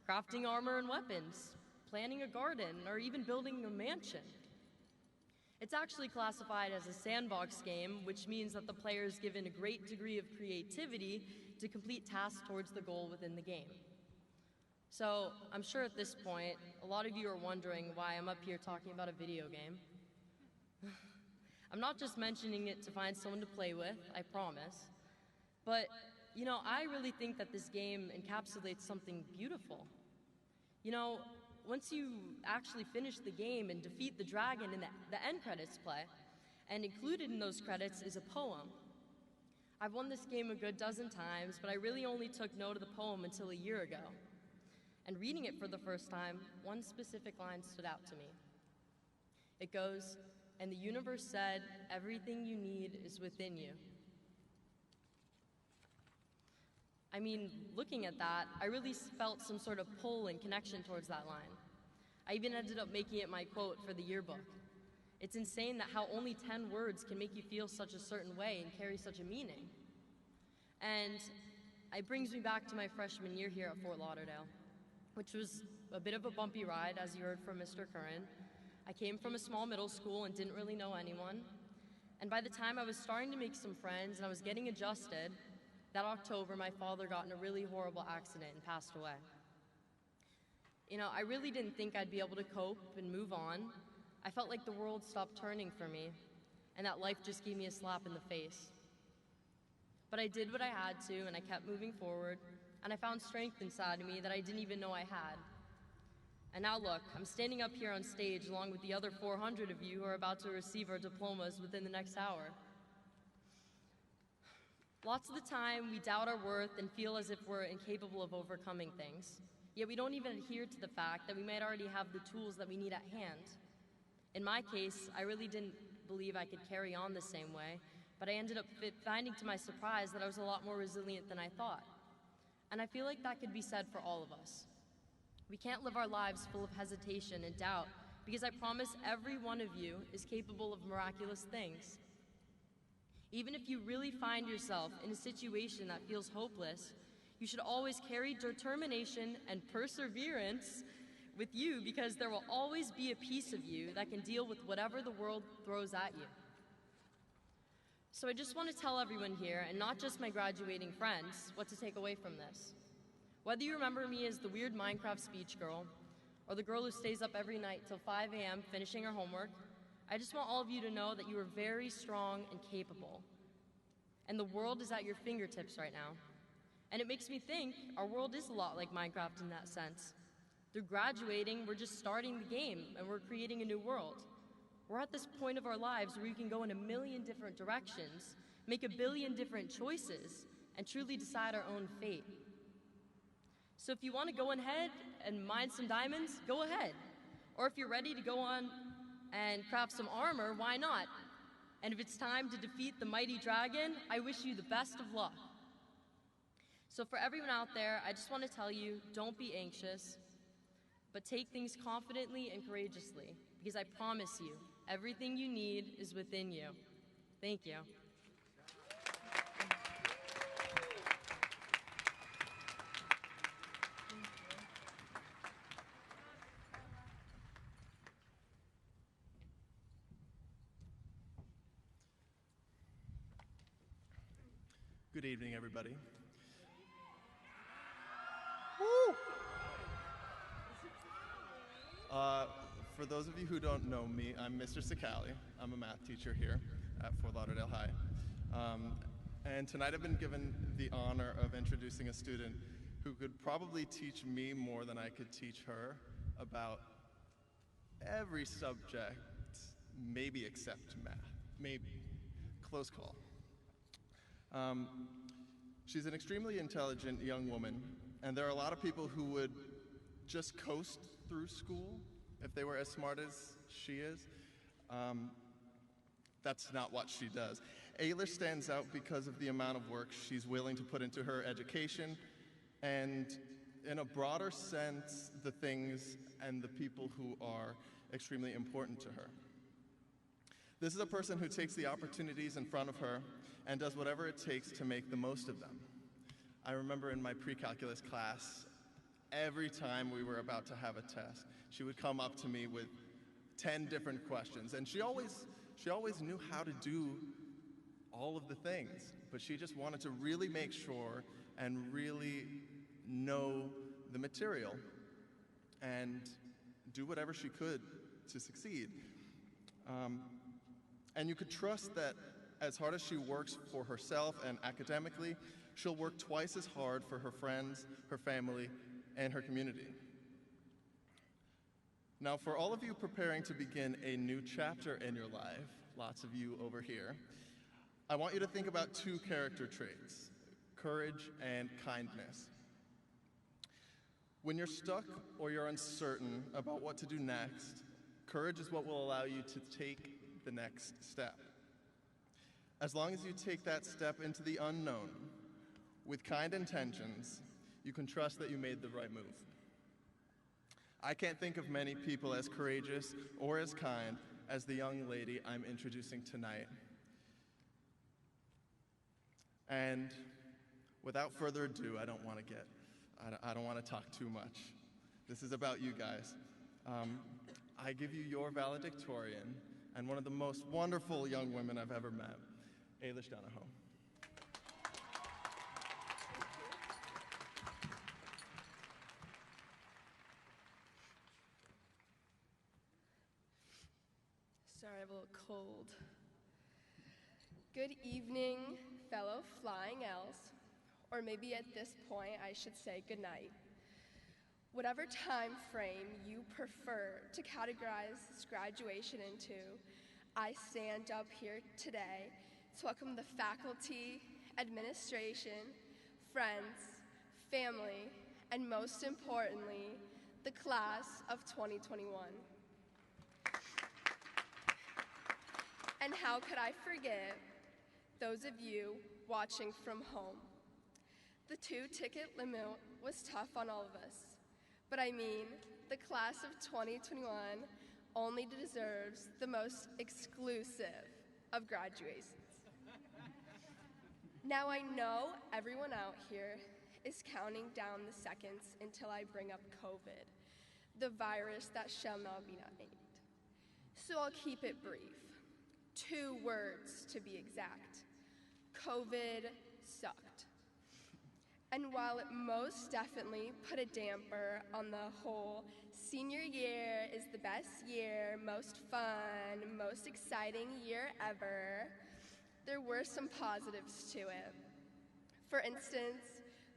crafting armor and weapons, planting a garden, or even building a mansion. It's actually classified as a sandbox game, which means that the player is given a great degree of creativity to complete tasks towards the goal within the game. So, I'm sure at this point, a lot of you are wondering why I'm up here talking about a video game. I'm not just mentioning it to find someone to play with, I promise. But, you know, I really think that this game encapsulates something beautiful. You know, once you actually finish the game and defeat the dragon and the end credits play, and included in those credits is a poem. I've won this game a good dozen times, but I really only took note of the poem until a year ago. And reading it for the first time, one specific line stood out to me. It goes, "And the universe said, everything you need is within you." I mean, looking at that, I really felt some sort of pull and connection towards that line. I even ended up making it my quote for the yearbook. It's insane that how only 10 words can make you feel such a certain way and carry such a meaning. And it brings me back to my freshman year here at Fort Lauderdale, which was a bit of a bumpy ride, as you heard from Mr. Curran. I came from a small middle school and didn't really know anyone. And by the time I was starting to make some friends and I was getting adjusted, that October, my father got in a really horrible accident and passed away. You know, I really didn't think I'd be able to cope and move on. I felt like the world stopped turning for me, and that life just gave me a slap in the face. But I did what I had to, and I kept moving forward, and I found strength inside of me that I didn't even know I had. And now look, I'm standing up here on stage along with the other 400 of you who are about to receive our diplomas within the next hour. Lots of the time, we doubt our worth and feel as if we're incapable of overcoming things. Yet we don't even adhere to the fact that we might already have the tools that we need at hand. In my case, I really didn't believe I could carry on the same way, but I ended up finding to my surprise that I was a lot more resilient than I thought. And I feel like that could be said for all of us. We can't live our lives full of hesitation and doubt, because I promise every one of you is capable of miraculous things. Even if you really find yourself in a situation that feels hopeless, you should always carry determination and perseverance with you, because there will always be a piece of you that can deal with whatever the world throws at you. So I just want to tell everyone here, and not just my graduating friends, what to take away from this. Whether you remember me as the weird Minecraft speech girl, or the girl who stays up every night till 5 a.m. finishing her homework, I just want all of you to know that you are very strong and capable. And the world is at your fingertips right now. And it makes me think our world is a lot like Minecraft in that sense. Through graduating, we're just starting the game and we're creating a new world. We're at this point of our lives where we can go in a million different directions, make a billion different choices, and truly decide our own fate. So if you want to go ahead and mine some diamonds, go ahead. Or if you're ready to go on and craft some armor, why not? And if it's time to defeat the mighty dragon, I wish you the best of luck. So for everyone out there, I just want to tell you, don't be anxious, but take things confidently and courageously, because I promise you, everything you need is within you. Thank you. Good evening, everybody. Woo! For those of you who don't know me, I'm Mr. Sicali. I'm a math teacher here at Fort Lauderdale High. And tonight I've been given the honor of introducing a student who could probably teach me more than I could teach her about every subject, maybe except math. Maybe. Close call. She's an extremely intelligent young woman, and there are a lot of people who would just coast through school if they were as smart as she is. That's not what she does. Ayla stands out because of the amount of work she's willing to put into her education, and in a broader sense, the things and the people who are extremely important to her. This is a person who takes the opportunities in front of her and does whatever it takes to make the most of them. I remember in my pre-calculus class, every time we were about to have a test, she would come up to me with 10 different questions, and she always knew how to do all of the things, but she just wanted to really make sure and really know the material and do whatever she could to succeed. And you could trust that as hard as she works for herself and academically, she'll work twice as hard for her friends, her family, and her community. Now, for all of you preparing to begin a new chapter in your life, lots of you over here, I want you to think about two character traits, courage and kindness. When you're stuck or you're uncertain about what to do next, courage is what will allow you to take the next step. As long as you take that step into the unknown with kind intentions, you can trust that you made the right move. I can't think of many people as courageous or as kind as the young lady I'm introducing tonight. And without further ado, I don't want to talk too much. This is about you guys. I give you your valedictorian and one of the most wonderful young women I've ever met, Ailish Donahoe. Sorry, I have a little cold. Good evening, fellow flying elves, or maybe at this point I should say good night. Whatever time frame you prefer to categorize this graduation into, I stand up here today to welcome the faculty, administration, friends, family, and most importantly, the class of 2021. And how could I forget those of you watching from home? The 2-ticket limit was tough on all of us, but I mean, the class of 2021 only deserves the most exclusive of graduations. Now I know everyone out here is counting down the seconds until I bring up COVID, the virus that shall not be named. So I'll keep it brief. 2 words to be exact. COVID sucked. And while it most definitely put a damper on the whole senior year is the best year, most fun, most exciting year ever, there were some positives to it. For instance,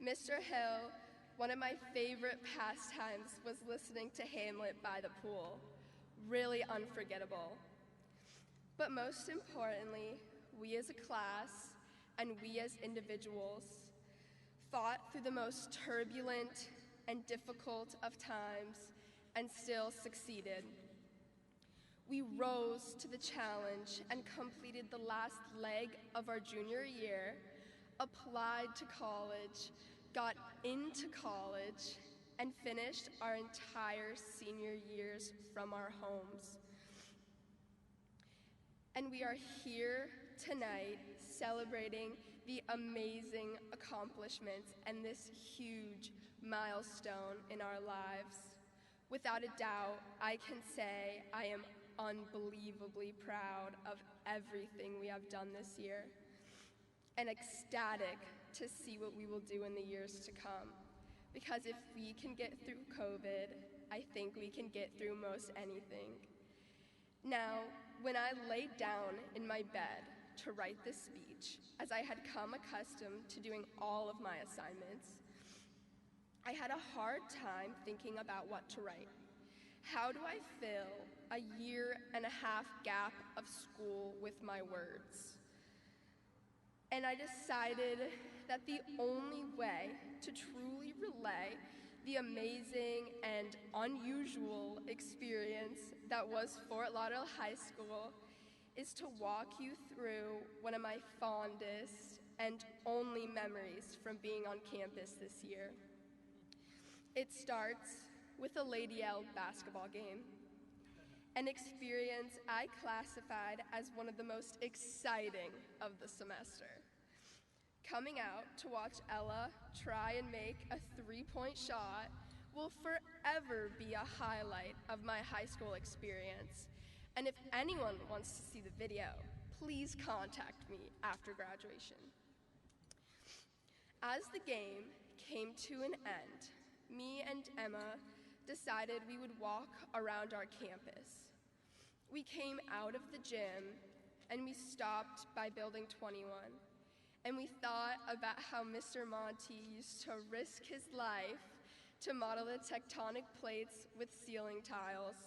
Mr. Hill, one of my favorite pastimes was listening to Hamlet by the pool. Really unforgettable. But most importantly, we as a class and we as individuals fought through the most turbulent and difficult of times and still succeeded. We rose to the challenge and completed the last leg of our junior year, applied to college, got into college, and finished our entire senior years from our homes. And we are here tonight celebrating the amazing accomplishments and this huge milestone in our lives. Without a doubt, I can say I am unbelievably proud of everything we have done this year and ecstatic to see what we will do in the years to come. Because if we can get through COVID, I think we can get through most anything. Now, when I laid down in my bed to write this speech, as I had come accustomed to doing all of my assignments, I had a hard time thinking about what to write. How do I fill a 1.5 year gap of school with my words? And I decided that the only way to truly relay the amazing and unusual experience that was Fort Lauderdale High School is to walk you through one of my fondest and only memories from being on campus this year. It starts with a Lady L basketball game, an experience I classified as one of the most exciting of the semester. Coming out to watch Ella try and make a three-point shot will forever be a highlight of my high school experience. And if anyone wants to see the video, please contact me after graduation. As the game came to an end, me and Emma decided we would walk around our campus. We came out of the gym and we stopped by Building 21. And we thought about how Mr. Monty used to risk his life to model the tectonic plates with ceiling tiles,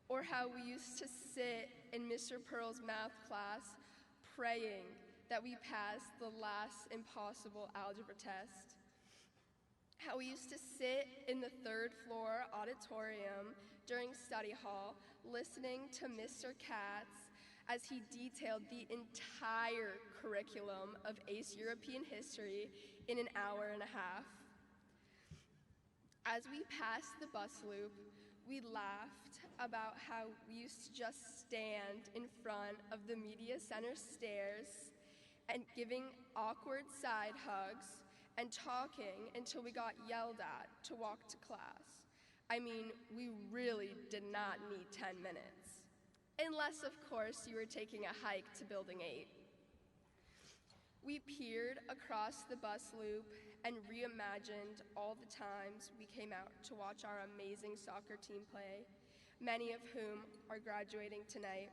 or how we used to sit in Mr. Pearl's math class praying that we passed the last impossible algebra test, how we used to sit in the third floor auditorium during study hall listening to Mr. Katz as he detailed the entire curriculum of ACE European History in an 1.5 hours. As we passed the bus loop, we laughed about how we used to just stand in front of the media center stairs and giving awkward side hugs and talking until we got yelled at to walk to class. I mean, we really did not need 10 minutes. Unless, of course, you were taking a hike to Building 8. We peered across the bus loop and reimagined all the times we came out to watch our amazing soccer team play, many of whom are graduating tonight.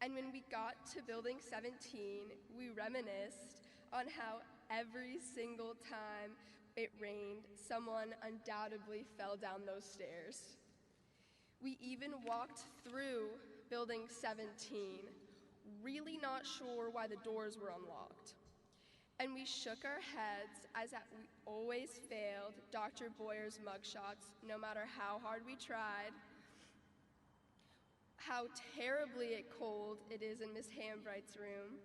And when we got to Building 17, we reminisced on how every single time it rained, someone undoubtedly fell down those stairs. We even walked through Building 17, really not sure why the doors were unlocked. And we shook our heads as we always failed Dr. Boyer's mugshots, no matter how hard we tried, how terribly cold it is in Miss Hambright's room,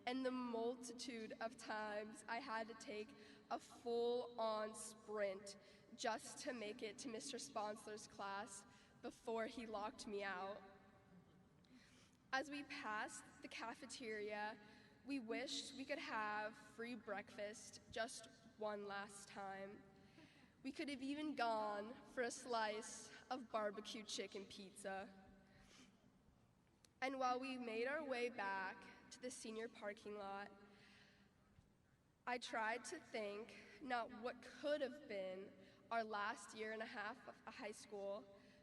and the multitude of times I had to take a full-on sprint just to make it to Mr. Sponsler's class before he locked me out. As we passed the cafeteria, we wished we could have free breakfast just one last time. We could have even gone for a slice of barbecue chicken pizza. And while we made our way back to the senior parking lot, I tried to think not what could have been our last 1.5 years of high school,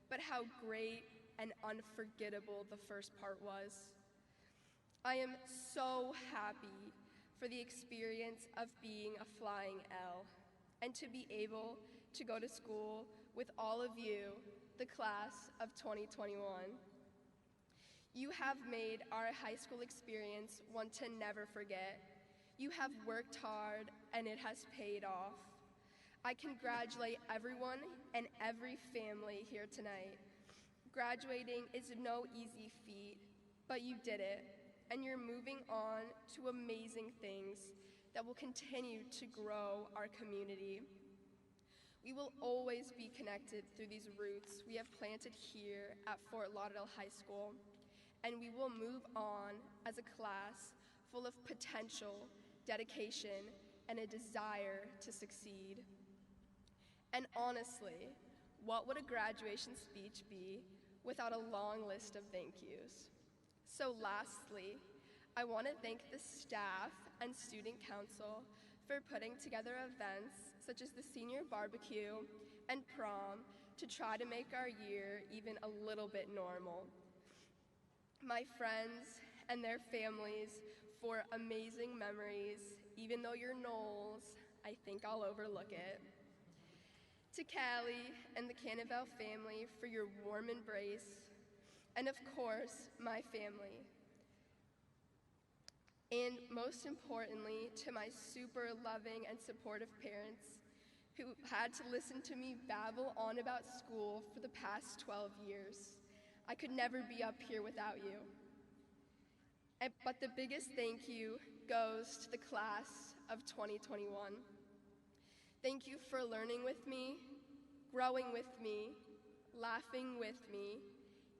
but how great and unforgettable the first part was. I am so happy for the experience of being a flying L, and to be able to go to school with all of you, the class of 2021. You have made our high school experience one to never forget. You have worked hard, and it has paid off. I congratulate everyone and every family here tonight. Graduating is no easy feat, but you did it, and you're moving on to amazing things that will continue to grow our community. We will always be connected through these roots we have planted here at Fort Lauderdale High School, and we will move on as a class full of potential, dedication, and a desire to succeed. And honestly, what would a graduation speech be without a long list of thank yous? So lastly, I want to thank the staff and student council for putting together events such as the senior barbecue and prom to try to make our year even a little bit normal. My friends and their families for amazing memories. Even though you're Knowles, I think I'll overlook it. To Callie and the Cannavale family for your warm embrace, and of course, my family. And most importantly, to my super loving and supportive parents who had to listen to me babble on about school for the past 12 years. I could never be up here without you. But the biggest thank you goes to the class of 2021. Thank you for learning with me, growing with me, laughing with me,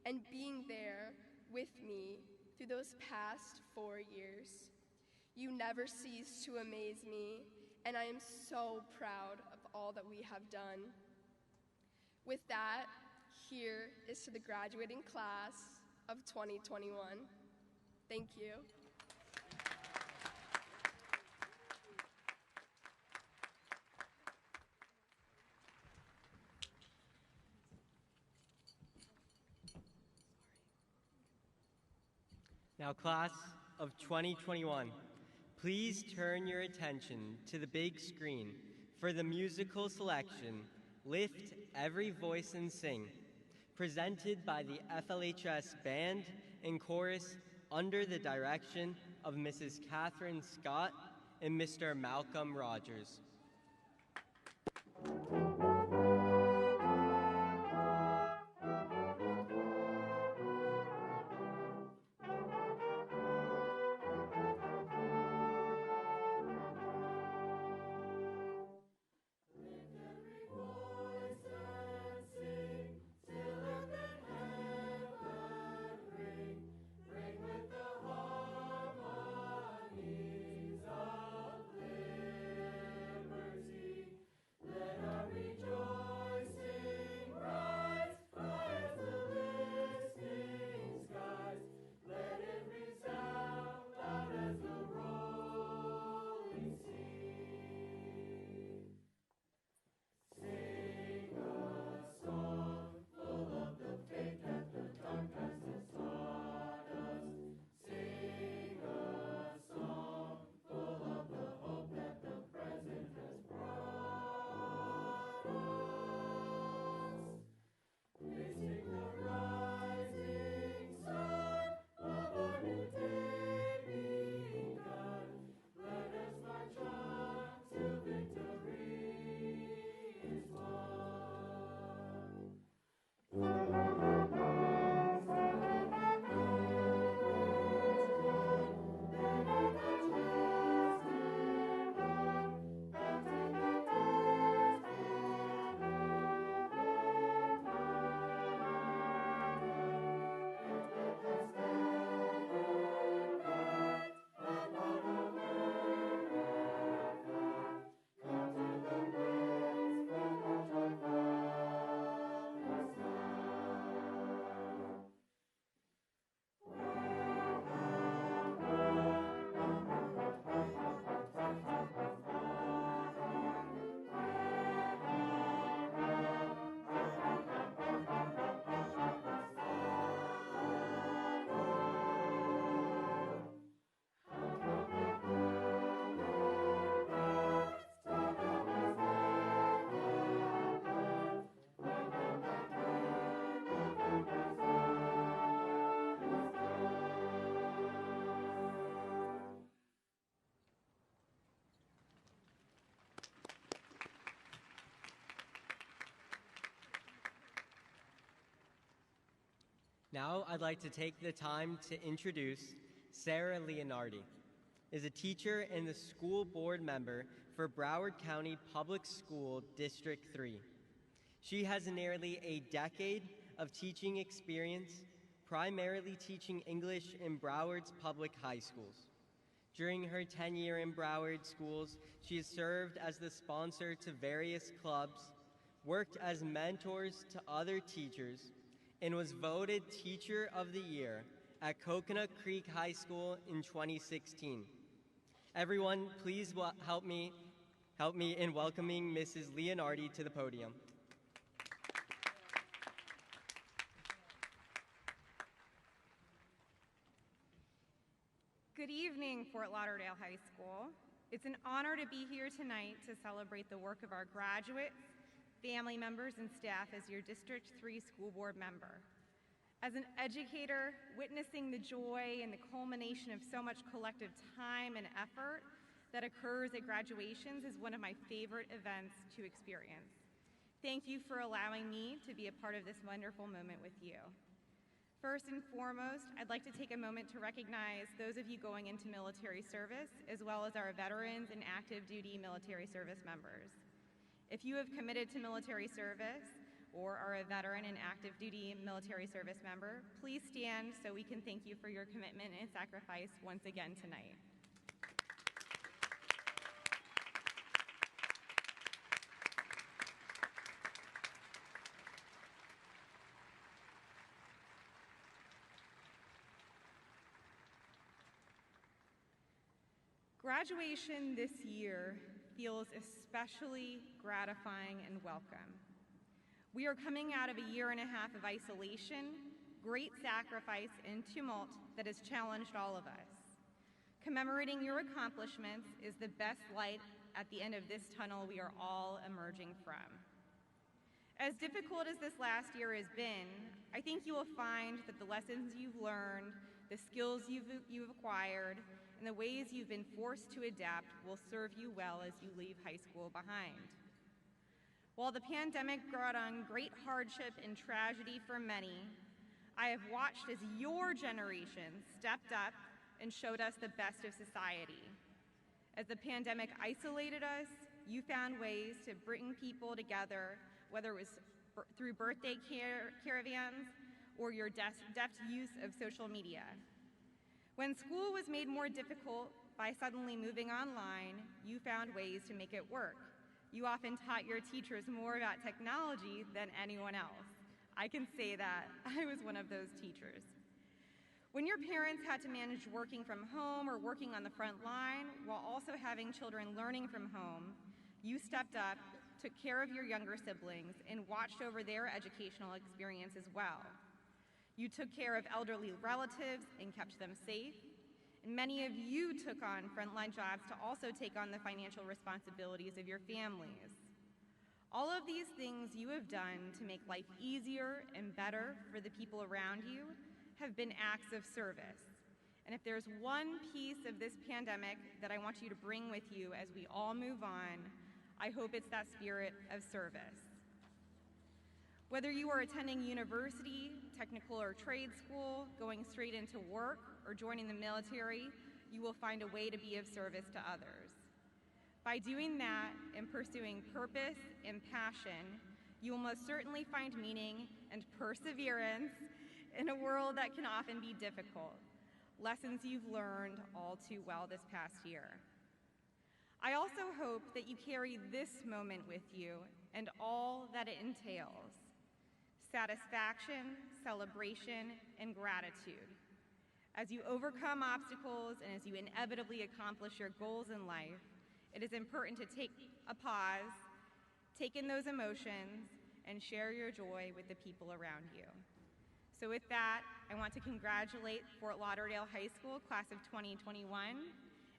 and being there with me through those past 4 years. You never cease to amaze me, and I am so proud of all that we have done. With that, here is to the graduating class of 2021. Thank you. Now, class of 2021, please turn your attention to the big screen for the musical selection, Lift Every Voice and Sing, presented by the FLHS Band and Chorus under the direction of Mrs. Catherine Scott and Mr. Malcolm Rogers. Let our Now I'd like to take the time to introduce Sarah Leonardi, is a teacher and the school board member for Broward County Public School District 3. She has nearly a decade of teaching experience, primarily teaching English in Broward's public high schools. During her tenure in Broward schools, she has served as the sponsor to various clubs, worked as mentors to other teachers, and was voted Teacher of the Year at Coconut Creek High School in 2016. Everyone, please help me in welcoming Mrs. Leonardi to the podium. Good evening, Fort Lauderdale High School. It's an honor to be here tonight to celebrate the work of our graduates, family members, and staff as your District 3 school board member. As an educator, witnessing the joy and the culmination of so much collective time and effort that occurs at graduations is one of my favorite events to experience. Thank you for allowing me to be a part of this wonderful moment with you. First and foremost, I'd like to take a moment to recognize those of you going into military service, as well as our veterans and active duty military service members. If you have committed to military service or are a veteran and active duty military service member, please stand so we can thank you for your commitment and sacrifice once again tonight. Graduation this year feels especially gratifying and welcome. We are coming out of a year and a half of isolation, great sacrifice, and tumult that has challenged all of us. Commemorating your accomplishments is the best light at the end of this tunnel we are all emerging from. As difficult as this last year has been, I think you will find that the lessons you've learned, the skills you've acquired, and the ways you've been forced to adapt will serve you well as you leave high school behind. While the pandemic brought on great hardship and tragedy for many, I have watched as your generation stepped up and showed us the best of society. As the pandemic isolated us, you found ways to bring people together, whether it was through birthday caravans or your deft use of social media. When school was made more difficult by suddenly moving online, you found ways to make it work. You often taught your teachers more about technology than anyone else. I can say that I was one of those teachers. When your parents had to manage working from home or working on the front line while also having children learning from home, you stepped up, took care of your younger siblings, and watched over their educational experience as well. You took care of elderly relatives and kept them safe, and many of you took on frontline jobs to also take on the financial responsibilities of your families. All of these things you have done to make life easier and better for the people around you have been acts of service. And if there's one piece of this pandemic that I want you to bring with you as we all move on, I hope it's that spirit of service. Whether you are attending university, technical or trade school, going straight into work, or joining the military, you will find a way to be of service to others. By doing that and pursuing purpose and passion, you will most certainly find meaning and perseverance in a world that can often be difficult, lessons you've learned all too well this past year. I also hope that you carry this moment with you and all that it entails: satisfaction, celebration, and gratitude. As you overcome obstacles and as you inevitably accomplish your goals in life, it is important to take a pause, take in those emotions, and share your joy with the people around you. So with that, I want to congratulate Fort Lauderdale High School Class of 2021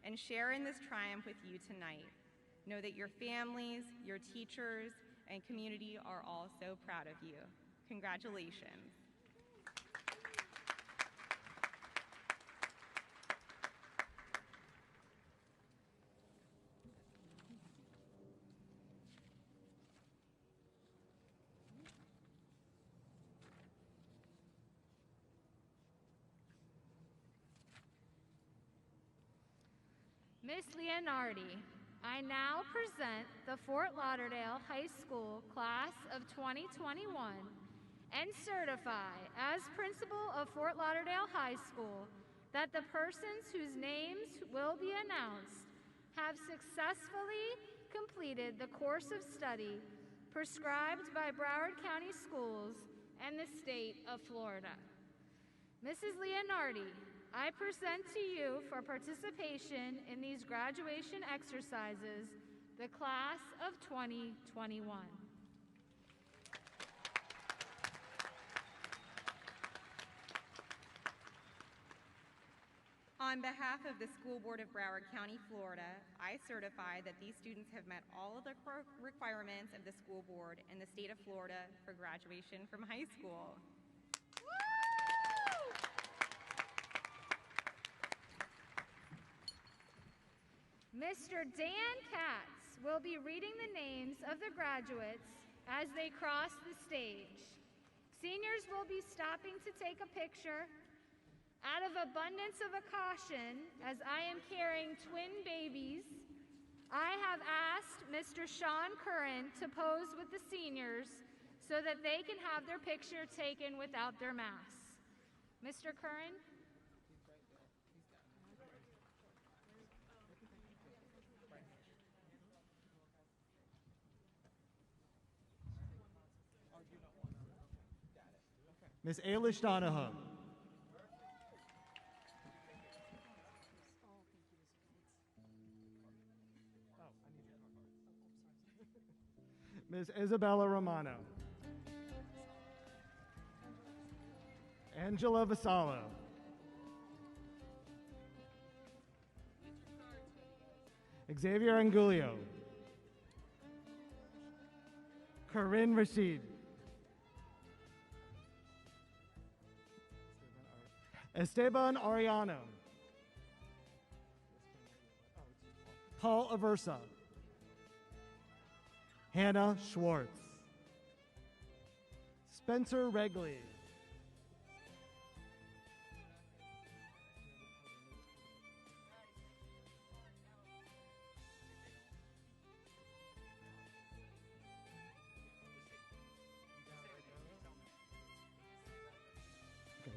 and share in this triumph with you tonight. Know that your families, your teachers, and community are all so proud of you. Congratulations. Miss Leonardi, I now present the Fort Lauderdale High School Class of 2021 and certify as principal of Fort Lauderdale High School that the persons whose names will be announced have successfully completed the course of study prescribed by Broward County Schools and the state of Florida. Mrs. Leonardi, I present to you for participation in these graduation exercises the class of 2021. On behalf of the School Board of Broward County, Florida, I certify that these students have met all of the requirements of the school board in the state of Florida for graduation from high school. Mr. Dan Katz will be reading the names of the graduates as they cross the stage. Seniors will be stopping to take a picture. Out of abundance of a caution, as I am carrying twin babies, I have asked Mr. Sean Curran to pose with the seniors so that they can have their picture taken without their masks. Mr. Curran? Miss Ailish Donahoe. Ms. Isabella Romano. Angela Vassallo. Xavier Angulio. Corinne Rashid. Esteban Ariano. Paul Aversa. Hannah Schwartz. Spencer Regley.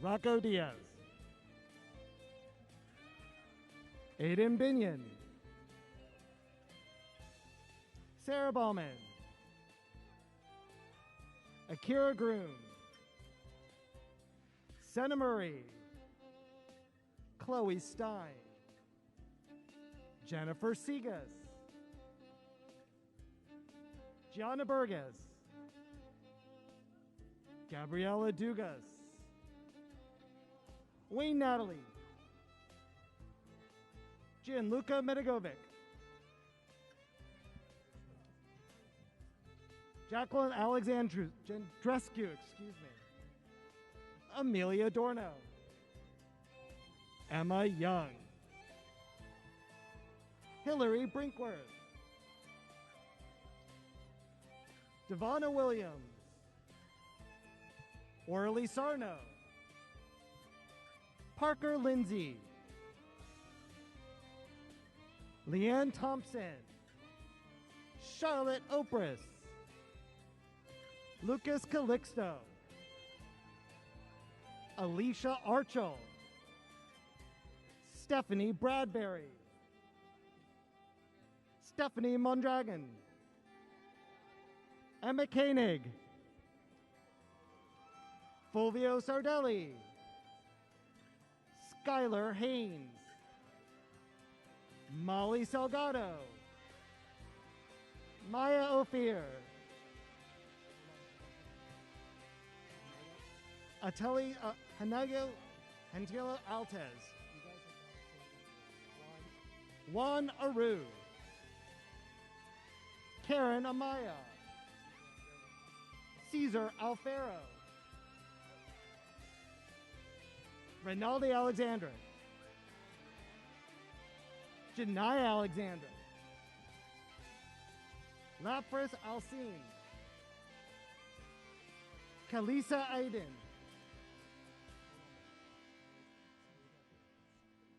Rocco Diaz. Aiden Binion. Sarah Ballman. Akira Groom. Senna Murray. Chloe Stein. Jennifer Segas. Gianna Burgess. Gabriella Dugas. Wayne Natalie. Gianluca Medigovic. Jacqueline Alexandrescu, excuse me. Amelia Dorno. Emma Young. Hillary Brinkworth. Devonna Williams. Orly Sarno. Parker Lindsay. Leanne Thompson. Charlotte Opris. Lucas Calixto. Alicia Archel. Stephanie Bradbury. Stephanie Mondragon. Emma Koenig. Fulvio Sardelli. Skylar Haynes. Molly Salgado. Maya Ophir. Hantila Altez. Juan Aru. Karen Amaya. Cesar Alfaro. Rinaldi Alexandra. Janai Alexandra. Lapras Alcine. Kalisa Aiden.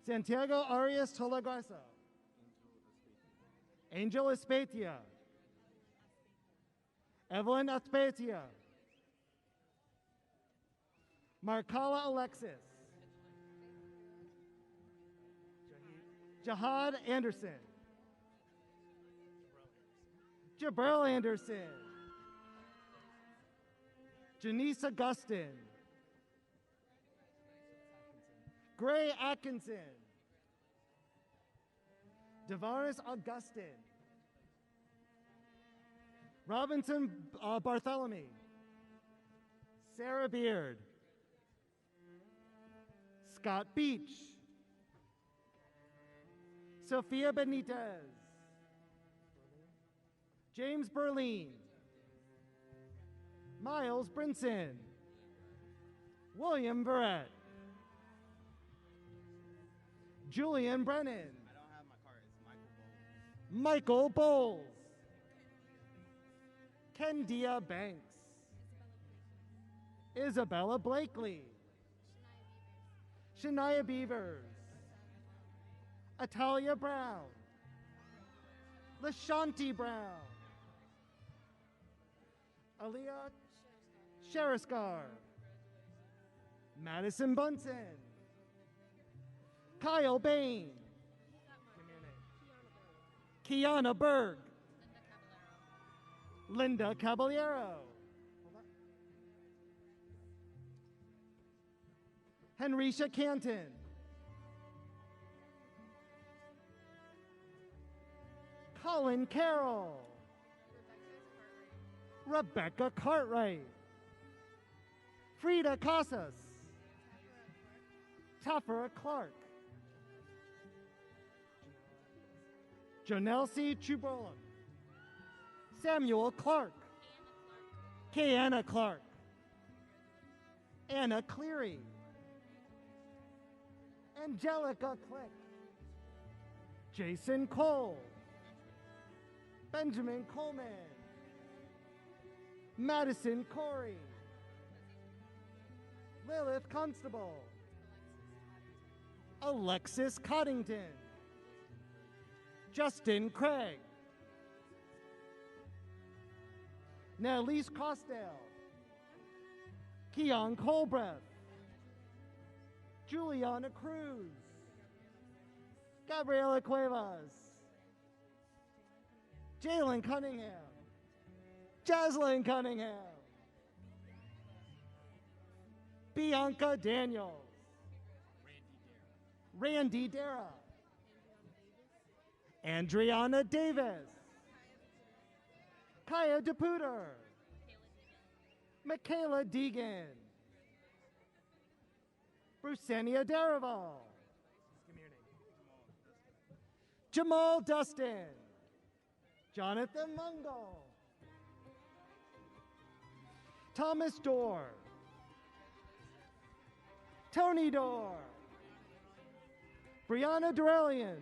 Santiago Arias Tolagarza. Angel Espetia, Evelyn Aspetia, Markala Alexis, Jahad Anderson, Jabril Anderson, Janice Augustin, Gray Atkinson, Davaris Augustin, Robinson Bartholomew, Sarah Beard, Scott Beach, Sophia Benitez, James Berlin, Miles Brinson, William Verrett, Julian Brennan, I don't have my card. It's Michael Bowles. Michael Bowles, Kendia Banks, Isabella Blakely, Shania Beavers, Atalia Brown, LaShanti Brown, Aliyah Sheriskar, Madison Bunsen, Kyle Bain, Kiana Berg, Linda Caballero, Henrisha Canton, Colin Carroll, Rebecca Cartwright, Frida Casas, Tafara Clark, Janelle C. Chubrolin, Samuel Clark, Kayana Clark, Anna Cleary, Angelica Click, Jason Cole, Benjamin Coleman, Madison Corey, Lilith Constable, Alexis Coddington, Justin Craig, Nelise Costell, Keon Colbreth, Juliana Cruz, Gabriela Cuevas, Jalen Cunningham, Jaslyn Cunningham, Bianca Daniels, Randy Dara, Andriana Davis, Kaya DePuter, Michaela Deegan, Brusenia Darival, Jamal Dustin, Jonathan Mungo, Thomas Dorr, Tony Dorr, Brianna Durelian,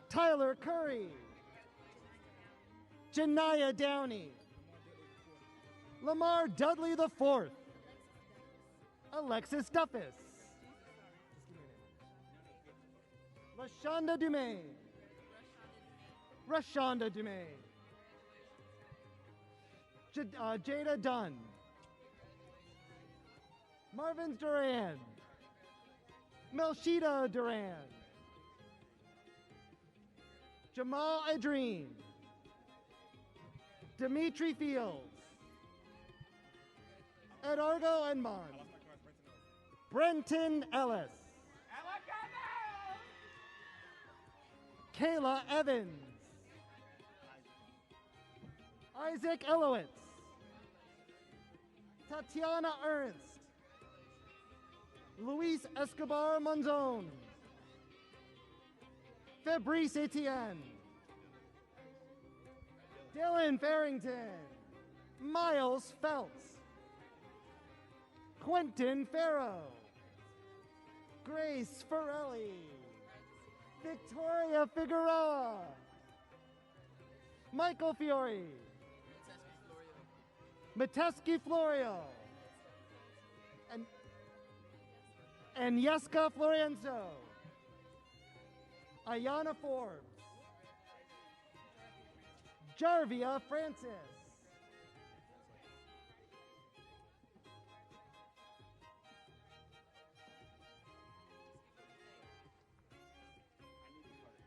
Tyler Curry, Janiyah Downey, Lamar Dudley IV, Alexis Duffus, LaShonda Dumaine, Rashonda Dumaine, Jada Dunn, Marvin Duran, Melchita Duran, Jamal Adreen, Dimitri Fields, Edargo Enmond, Brenton Ellis, Kayla Evans, Isaac Elowitz, Tatiana Ernst, Luis Escobar Monzon, Fabrice Etienne, Dylan Farrington, Miles Phelps, Quentin Farrow, Grace Farrelly, Victoria Figueroa, Michael Fiore, Mateski Florio, and Yeska Florenzo, Ayana Forbes, Jarvia Francis.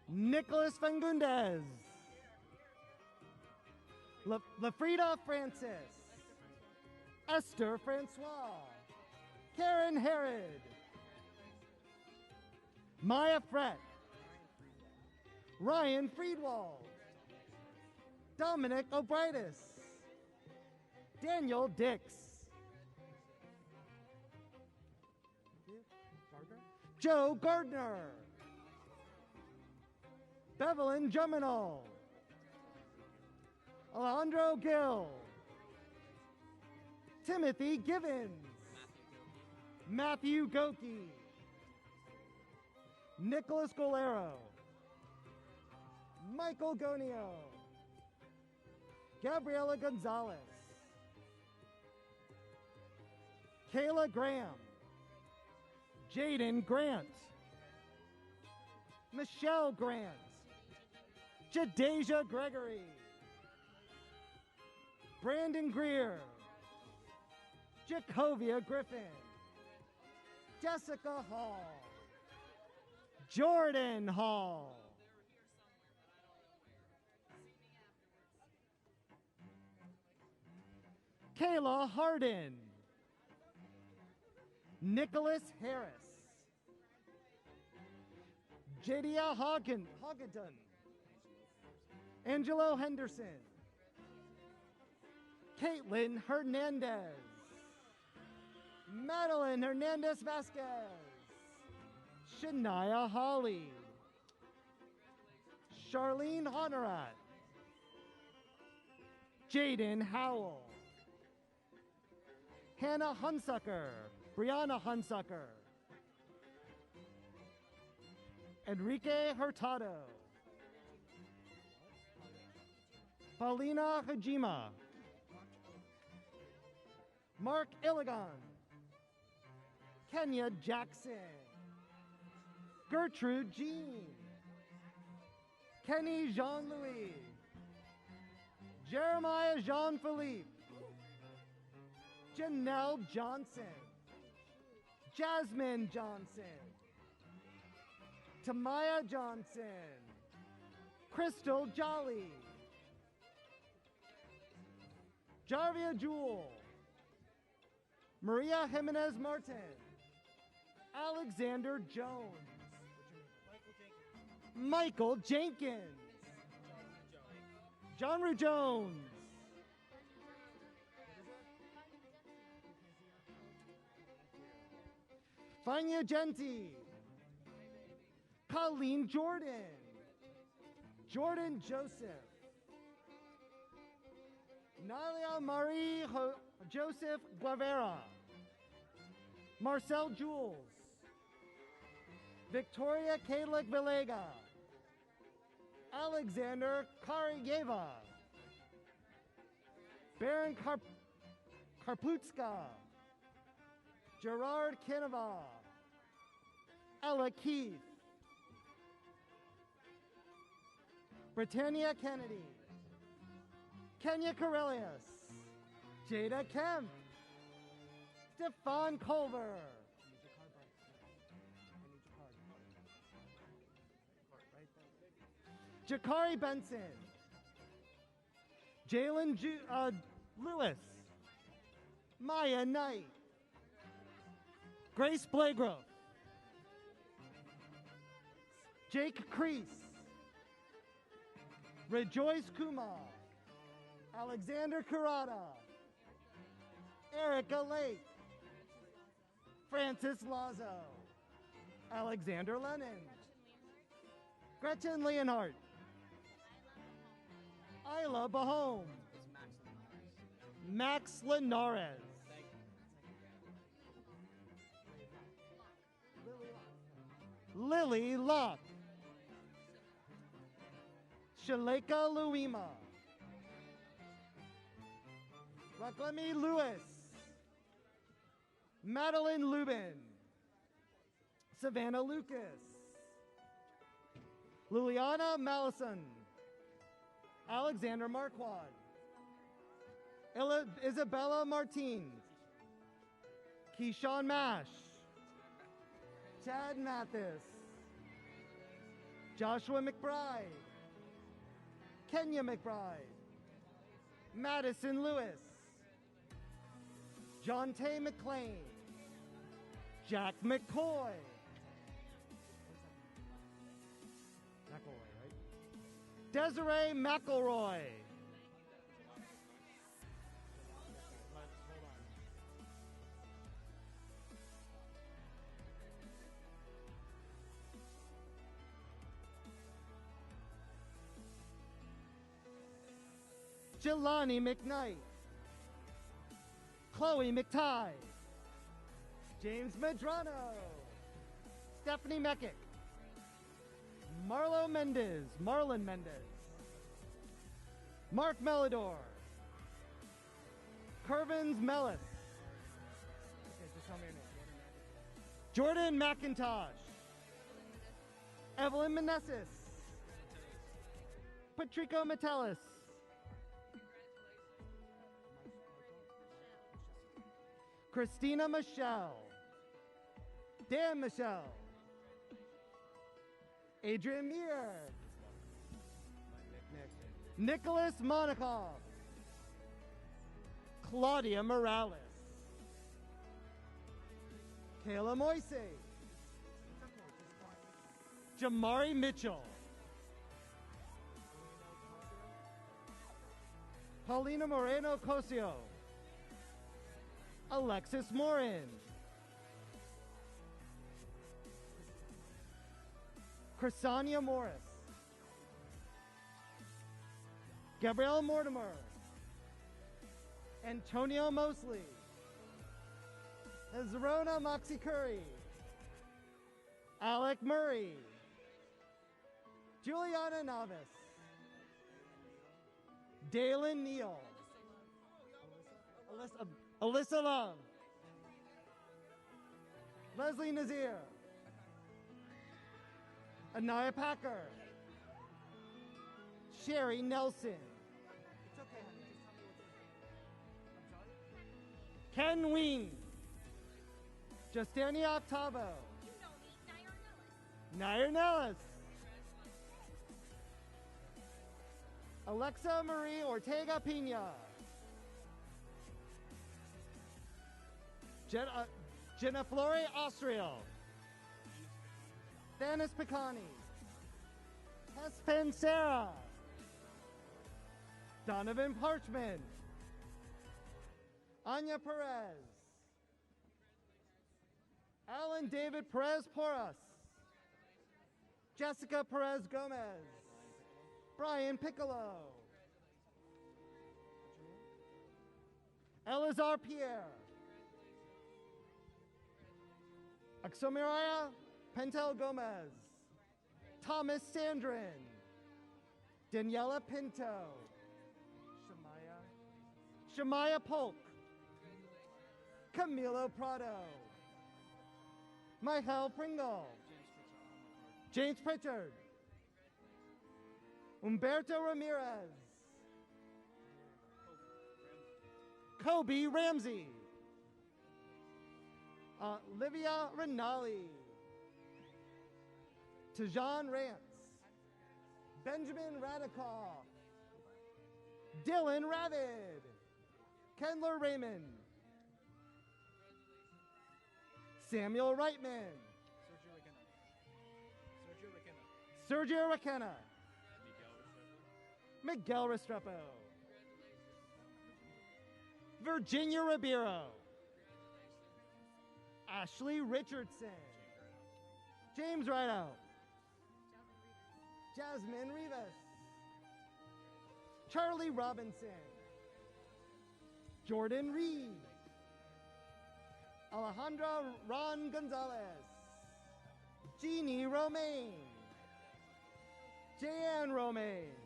Nicholas Fangundez. Lafrida Francis. Esther Francois. Karen Herod. Maya Frett. Ryan Friedwald. Dominic O'Britis. Daniel Dix. Joe Gardner. Bevelyn Juminal. Alejandro Gill. Timothy Givens. Matthew Goki. Nicholas Golero. Michael Gonio. Gabriela Gonzalez. Kayla Graham. Jaden Grant. Michelle Grant. Jadeja Gregory. Brandon Greer. Jacovia Griffin. Jessica Hall. Jordan Hall. Kayla Harden. Nicholas Harris. Jadia Hogginton. Angelo Henderson. Caitlin Hernandez. Madeline Hernandez Vasquez. Shania Holly. Charlene Honorat. Jaden Howell. Hannah Hunsucker. Brianna Hunsucker. Enrique Hurtado. Paulina Hajima. Mark Illigan. Kenya Jackson. Gertrude Jean. Kenny Jean-Louis. Jeremiah Jean-Philippe. Janelle Johnson. Jasmine Johnson. Tamaya Johnson. Crystal Jolly. Jarvia Jewell. Maria Jimenez Martin. Alexander Jones. Michael Jenkins. John Rue Jones. Fania Genti. Colleen Jordan. Jordan Joseph. Nalia Marie Joseph Guevara. Marcel Jules. Victoria Kalik Villega. Alexander Karyeva. Baron Karputska. Gerard Canova. Ella Keith. Britannia Kennedy. Kenya Corellius. Jada Kemp. Stefan Culver. Jakari Benson. Jalen Lewis. Maya Knight. Grace Blagrove. Jake Crease. Rejoice Kumar. Alexander Kurata. Erica Lake. Francis Lazo. Alexander Lennon. Gretchen Leonhardt. Isla Bahome. Max Linares. Lily Locke. Shaleka Luima. Raklemi Lewis. Madeline Lubin. Savannah Lucas. Liliana Mallison. Alexander Marquand, Isabella Martins, Keyshawn Mash, Chad Mathis, Joshua McBride, Kenya McBride, Madison Lewis, Jonte McLean, Jack McCoy, Desiree McElroy, Jelani McKnight, Chloe McTighe, James Medrano, Stephanie Meckick, Marlon Mendez, Mark Melidor, Curvins Mellis, Jordan McIntosh, Evelyn Meneses, Patrico Metellus, Christina Michelle, Dan Michelle, Adrian Muir, Nicholas Monikoff, Claudia Morales, Kayla Moise, Jamari Mitchell, Paulina Moreno Cosio, Alexis Morin, Chrisania Morris, Gabrielle Mortimer, Antonio Mosley, Zerona Moxie Curry, Alec Murray, Juliana Navis, Dalen Neal, Alyssa Long, Leslie Nazir, Anaya Packer, Sherry Nelson, Ken Wing, Justania Octavo, Nair Nellis, Alexa Marie Ortega Pina, Jenna Flore Austrial, Thanis Picani, Hespen Sarah, Donovan Parchman, Anya Perez, Alan David Perez Porras, Jessica Perez Gomez, Brian Piccolo, Elazar Pierre, Axomiraya Pentel Gomez, Thomas Sandrin, Daniela Pinto, Shamaya Polk, Camilo Prado, Michael Pringle, James Pritchard, Humberto Ramirez, Kobe Ramsey, Livia Rinaldi, Tajan Rance, Benjamin Radikoff, Dylan Ravid, Kendler Raymond, Samuel Reitman, Sergio Requena, Miguel Restrepo, Virginia Ribeiro, Ashley Richardson, James Rideout, Jasmine Rivas, Charlie Robinson, Jordan Reed, Alejandra Ron Gonzalez, Jeannie Romaine, Jan Romaine,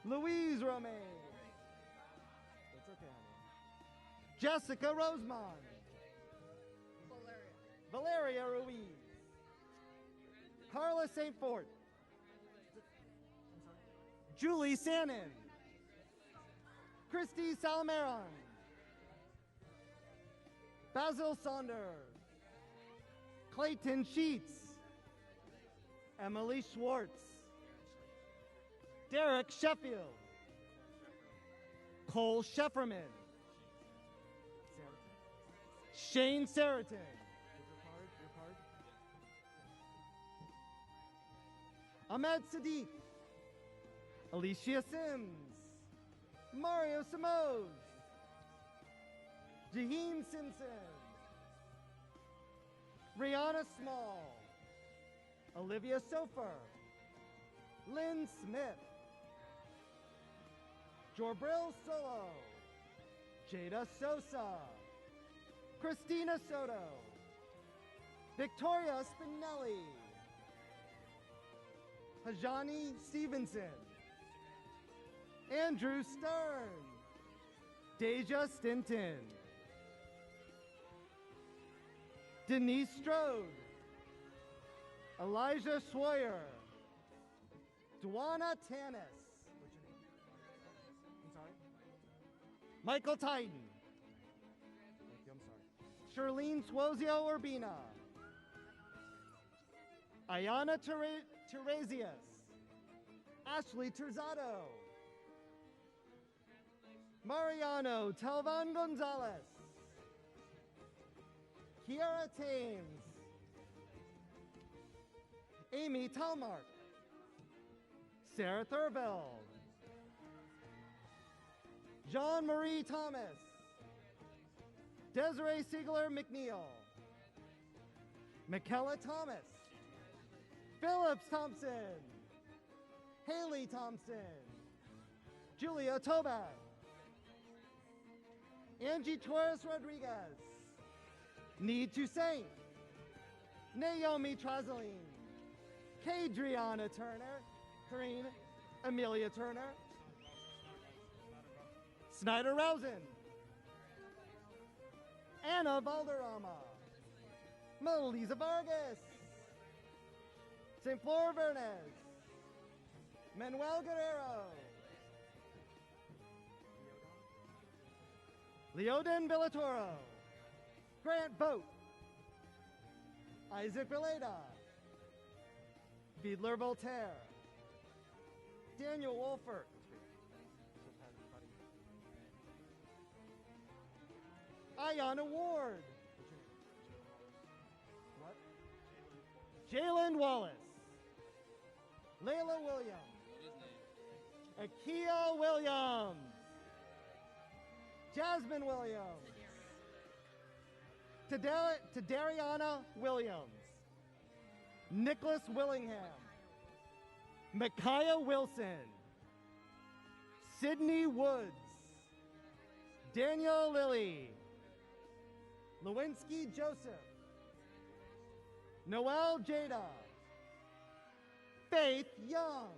Louise Romaine, that's okay, honey. Jessica Rosemond, Valeria Ruiz, Carla St. Fort, Julie Sannon, Christy Salamaron, Basil Saunders, Clayton Sheets, Emily Schwartz, Derek Sheffield, Cole Shefferman, Shane Seriton, Ahmed Sadiq, Alicia Sims, Mario Simoes, Jaheim Simpson, Rihanna Small, Olivia Sofer, Lynn Smith, Jorbril Solo, Jada Sosa, Christina Soto, Victoria Spinelli, Hajani Stevenson, Andrew Stern, Deja Stinton, Denise Strode, Elijah Sawyer, Dwana Tanis, Michael Titan, Charlene Suozio Urbina, Ayana Teresias, Ashley Terzado, Mariano Talvan Gonzalez, Kiara Thames, Amy Talmark, Sarah Thurville, Jean-Marie Thomas, Desiree Siegler McNeil, Michaela Thomas, Phillips Thompson, Haley Thompson, Julia Toback, Angie Torres Rodriguez, Need to Saint, Naomi Trazeline, Kadriana Turner, Karine Amelia Turner, Snyder Rosen, Anna Valderrama, Melisa Vargas, St. Flor Vernez, Manuel Guerrero, Leoden Villatoro, Grant Boat, Isaac Vileda, Fiedler Voltaire, Daniel Wolfert, Ayana Ward, Jalen Wallace, Layla Williams, Akia Williams, Jasmine Williams, Tadariana Williams, Nicholas Willingham, Micaiah Wilson, Sydney Woods, Daniel Lilly, Lewinsky Joseph, Noel Jada, Faith Young,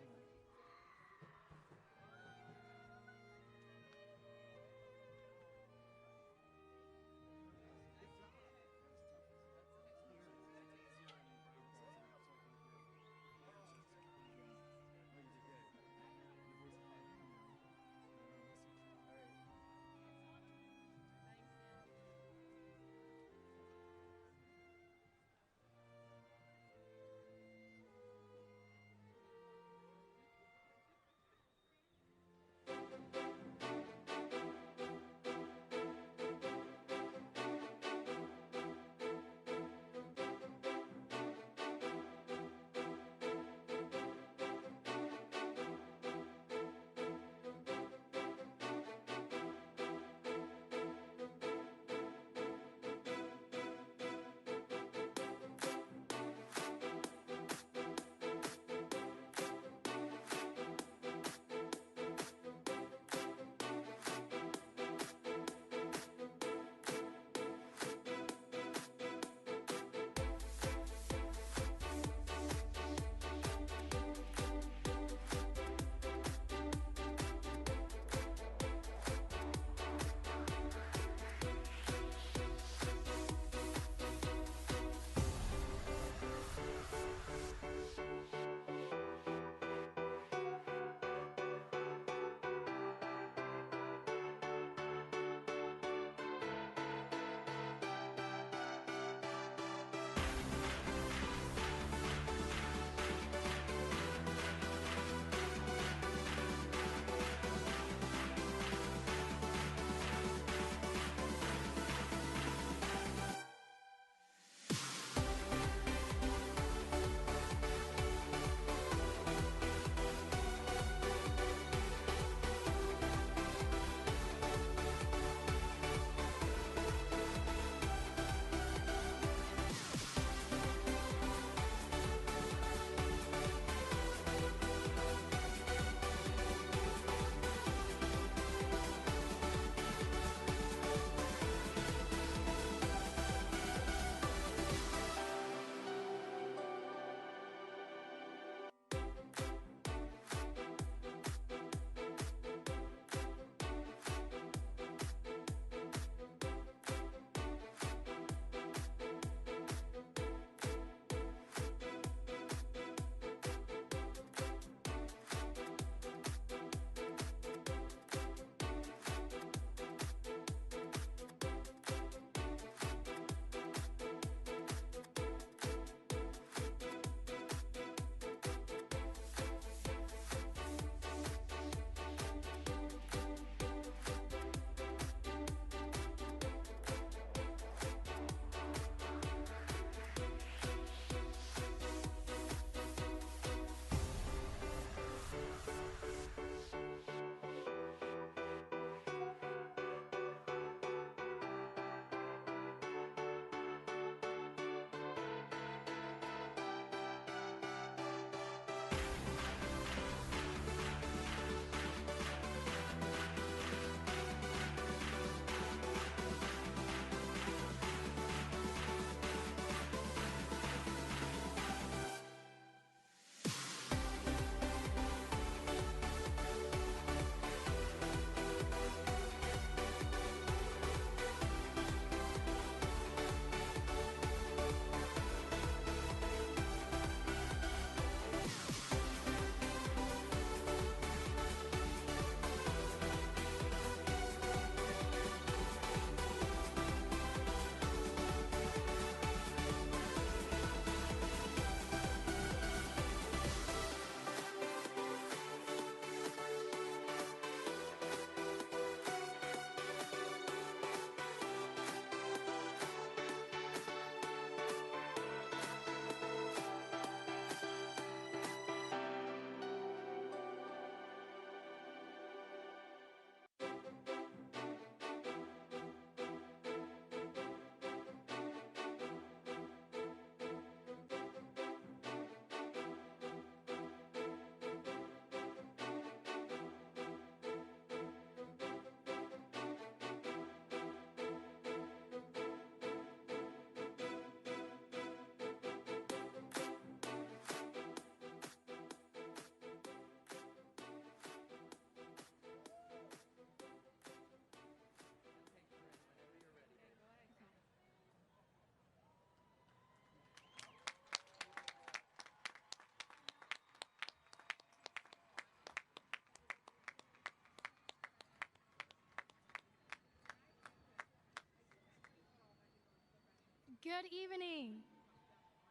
Good evening.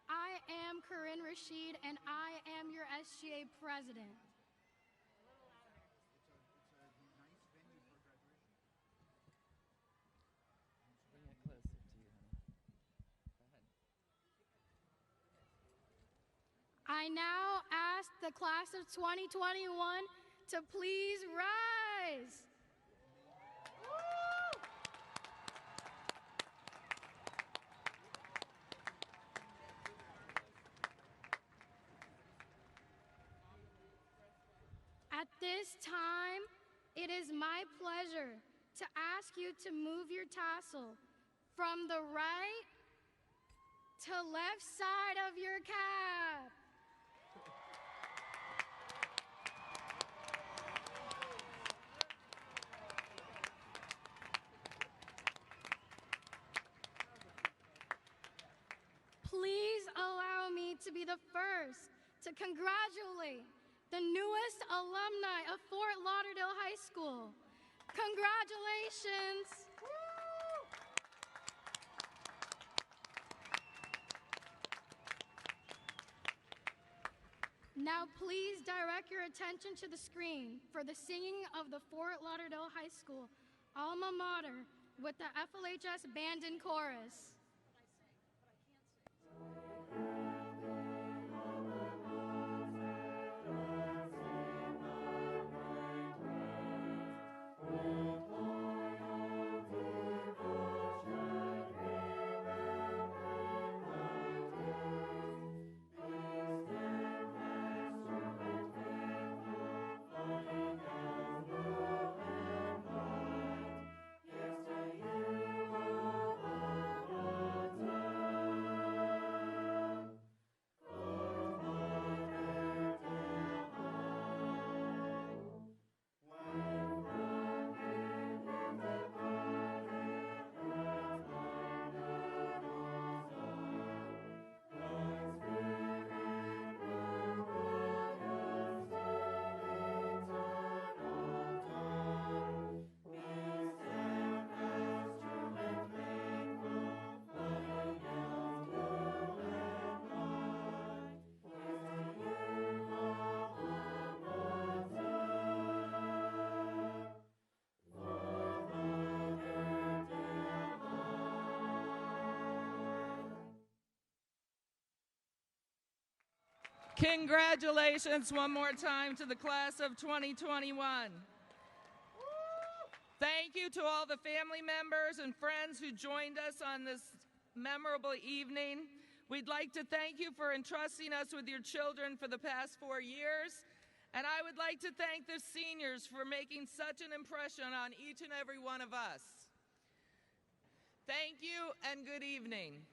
I am Corinne Rashid, and I am your SGA president. I now ask the class of 2021 to please rise. At this time, it is my pleasure to ask you to move your tassel from the right to left side of your cap. Please allow me to be the first to congratulate the newest alumni of Fort Lauderdale High School. Congratulations! Now please direct your attention to the screen for the singing of the Fort Lauderdale High School alma mater with the FLHS Band and Chorus. Congratulations one more time to the class of 2021. Thank you to all the family members and friends who joined us on this memorable evening. We'd like to thank you for entrusting us with your children for the past 4 years. And I would like to thank the seniors for making such an impression on each and every one of us. Thank you and good evening.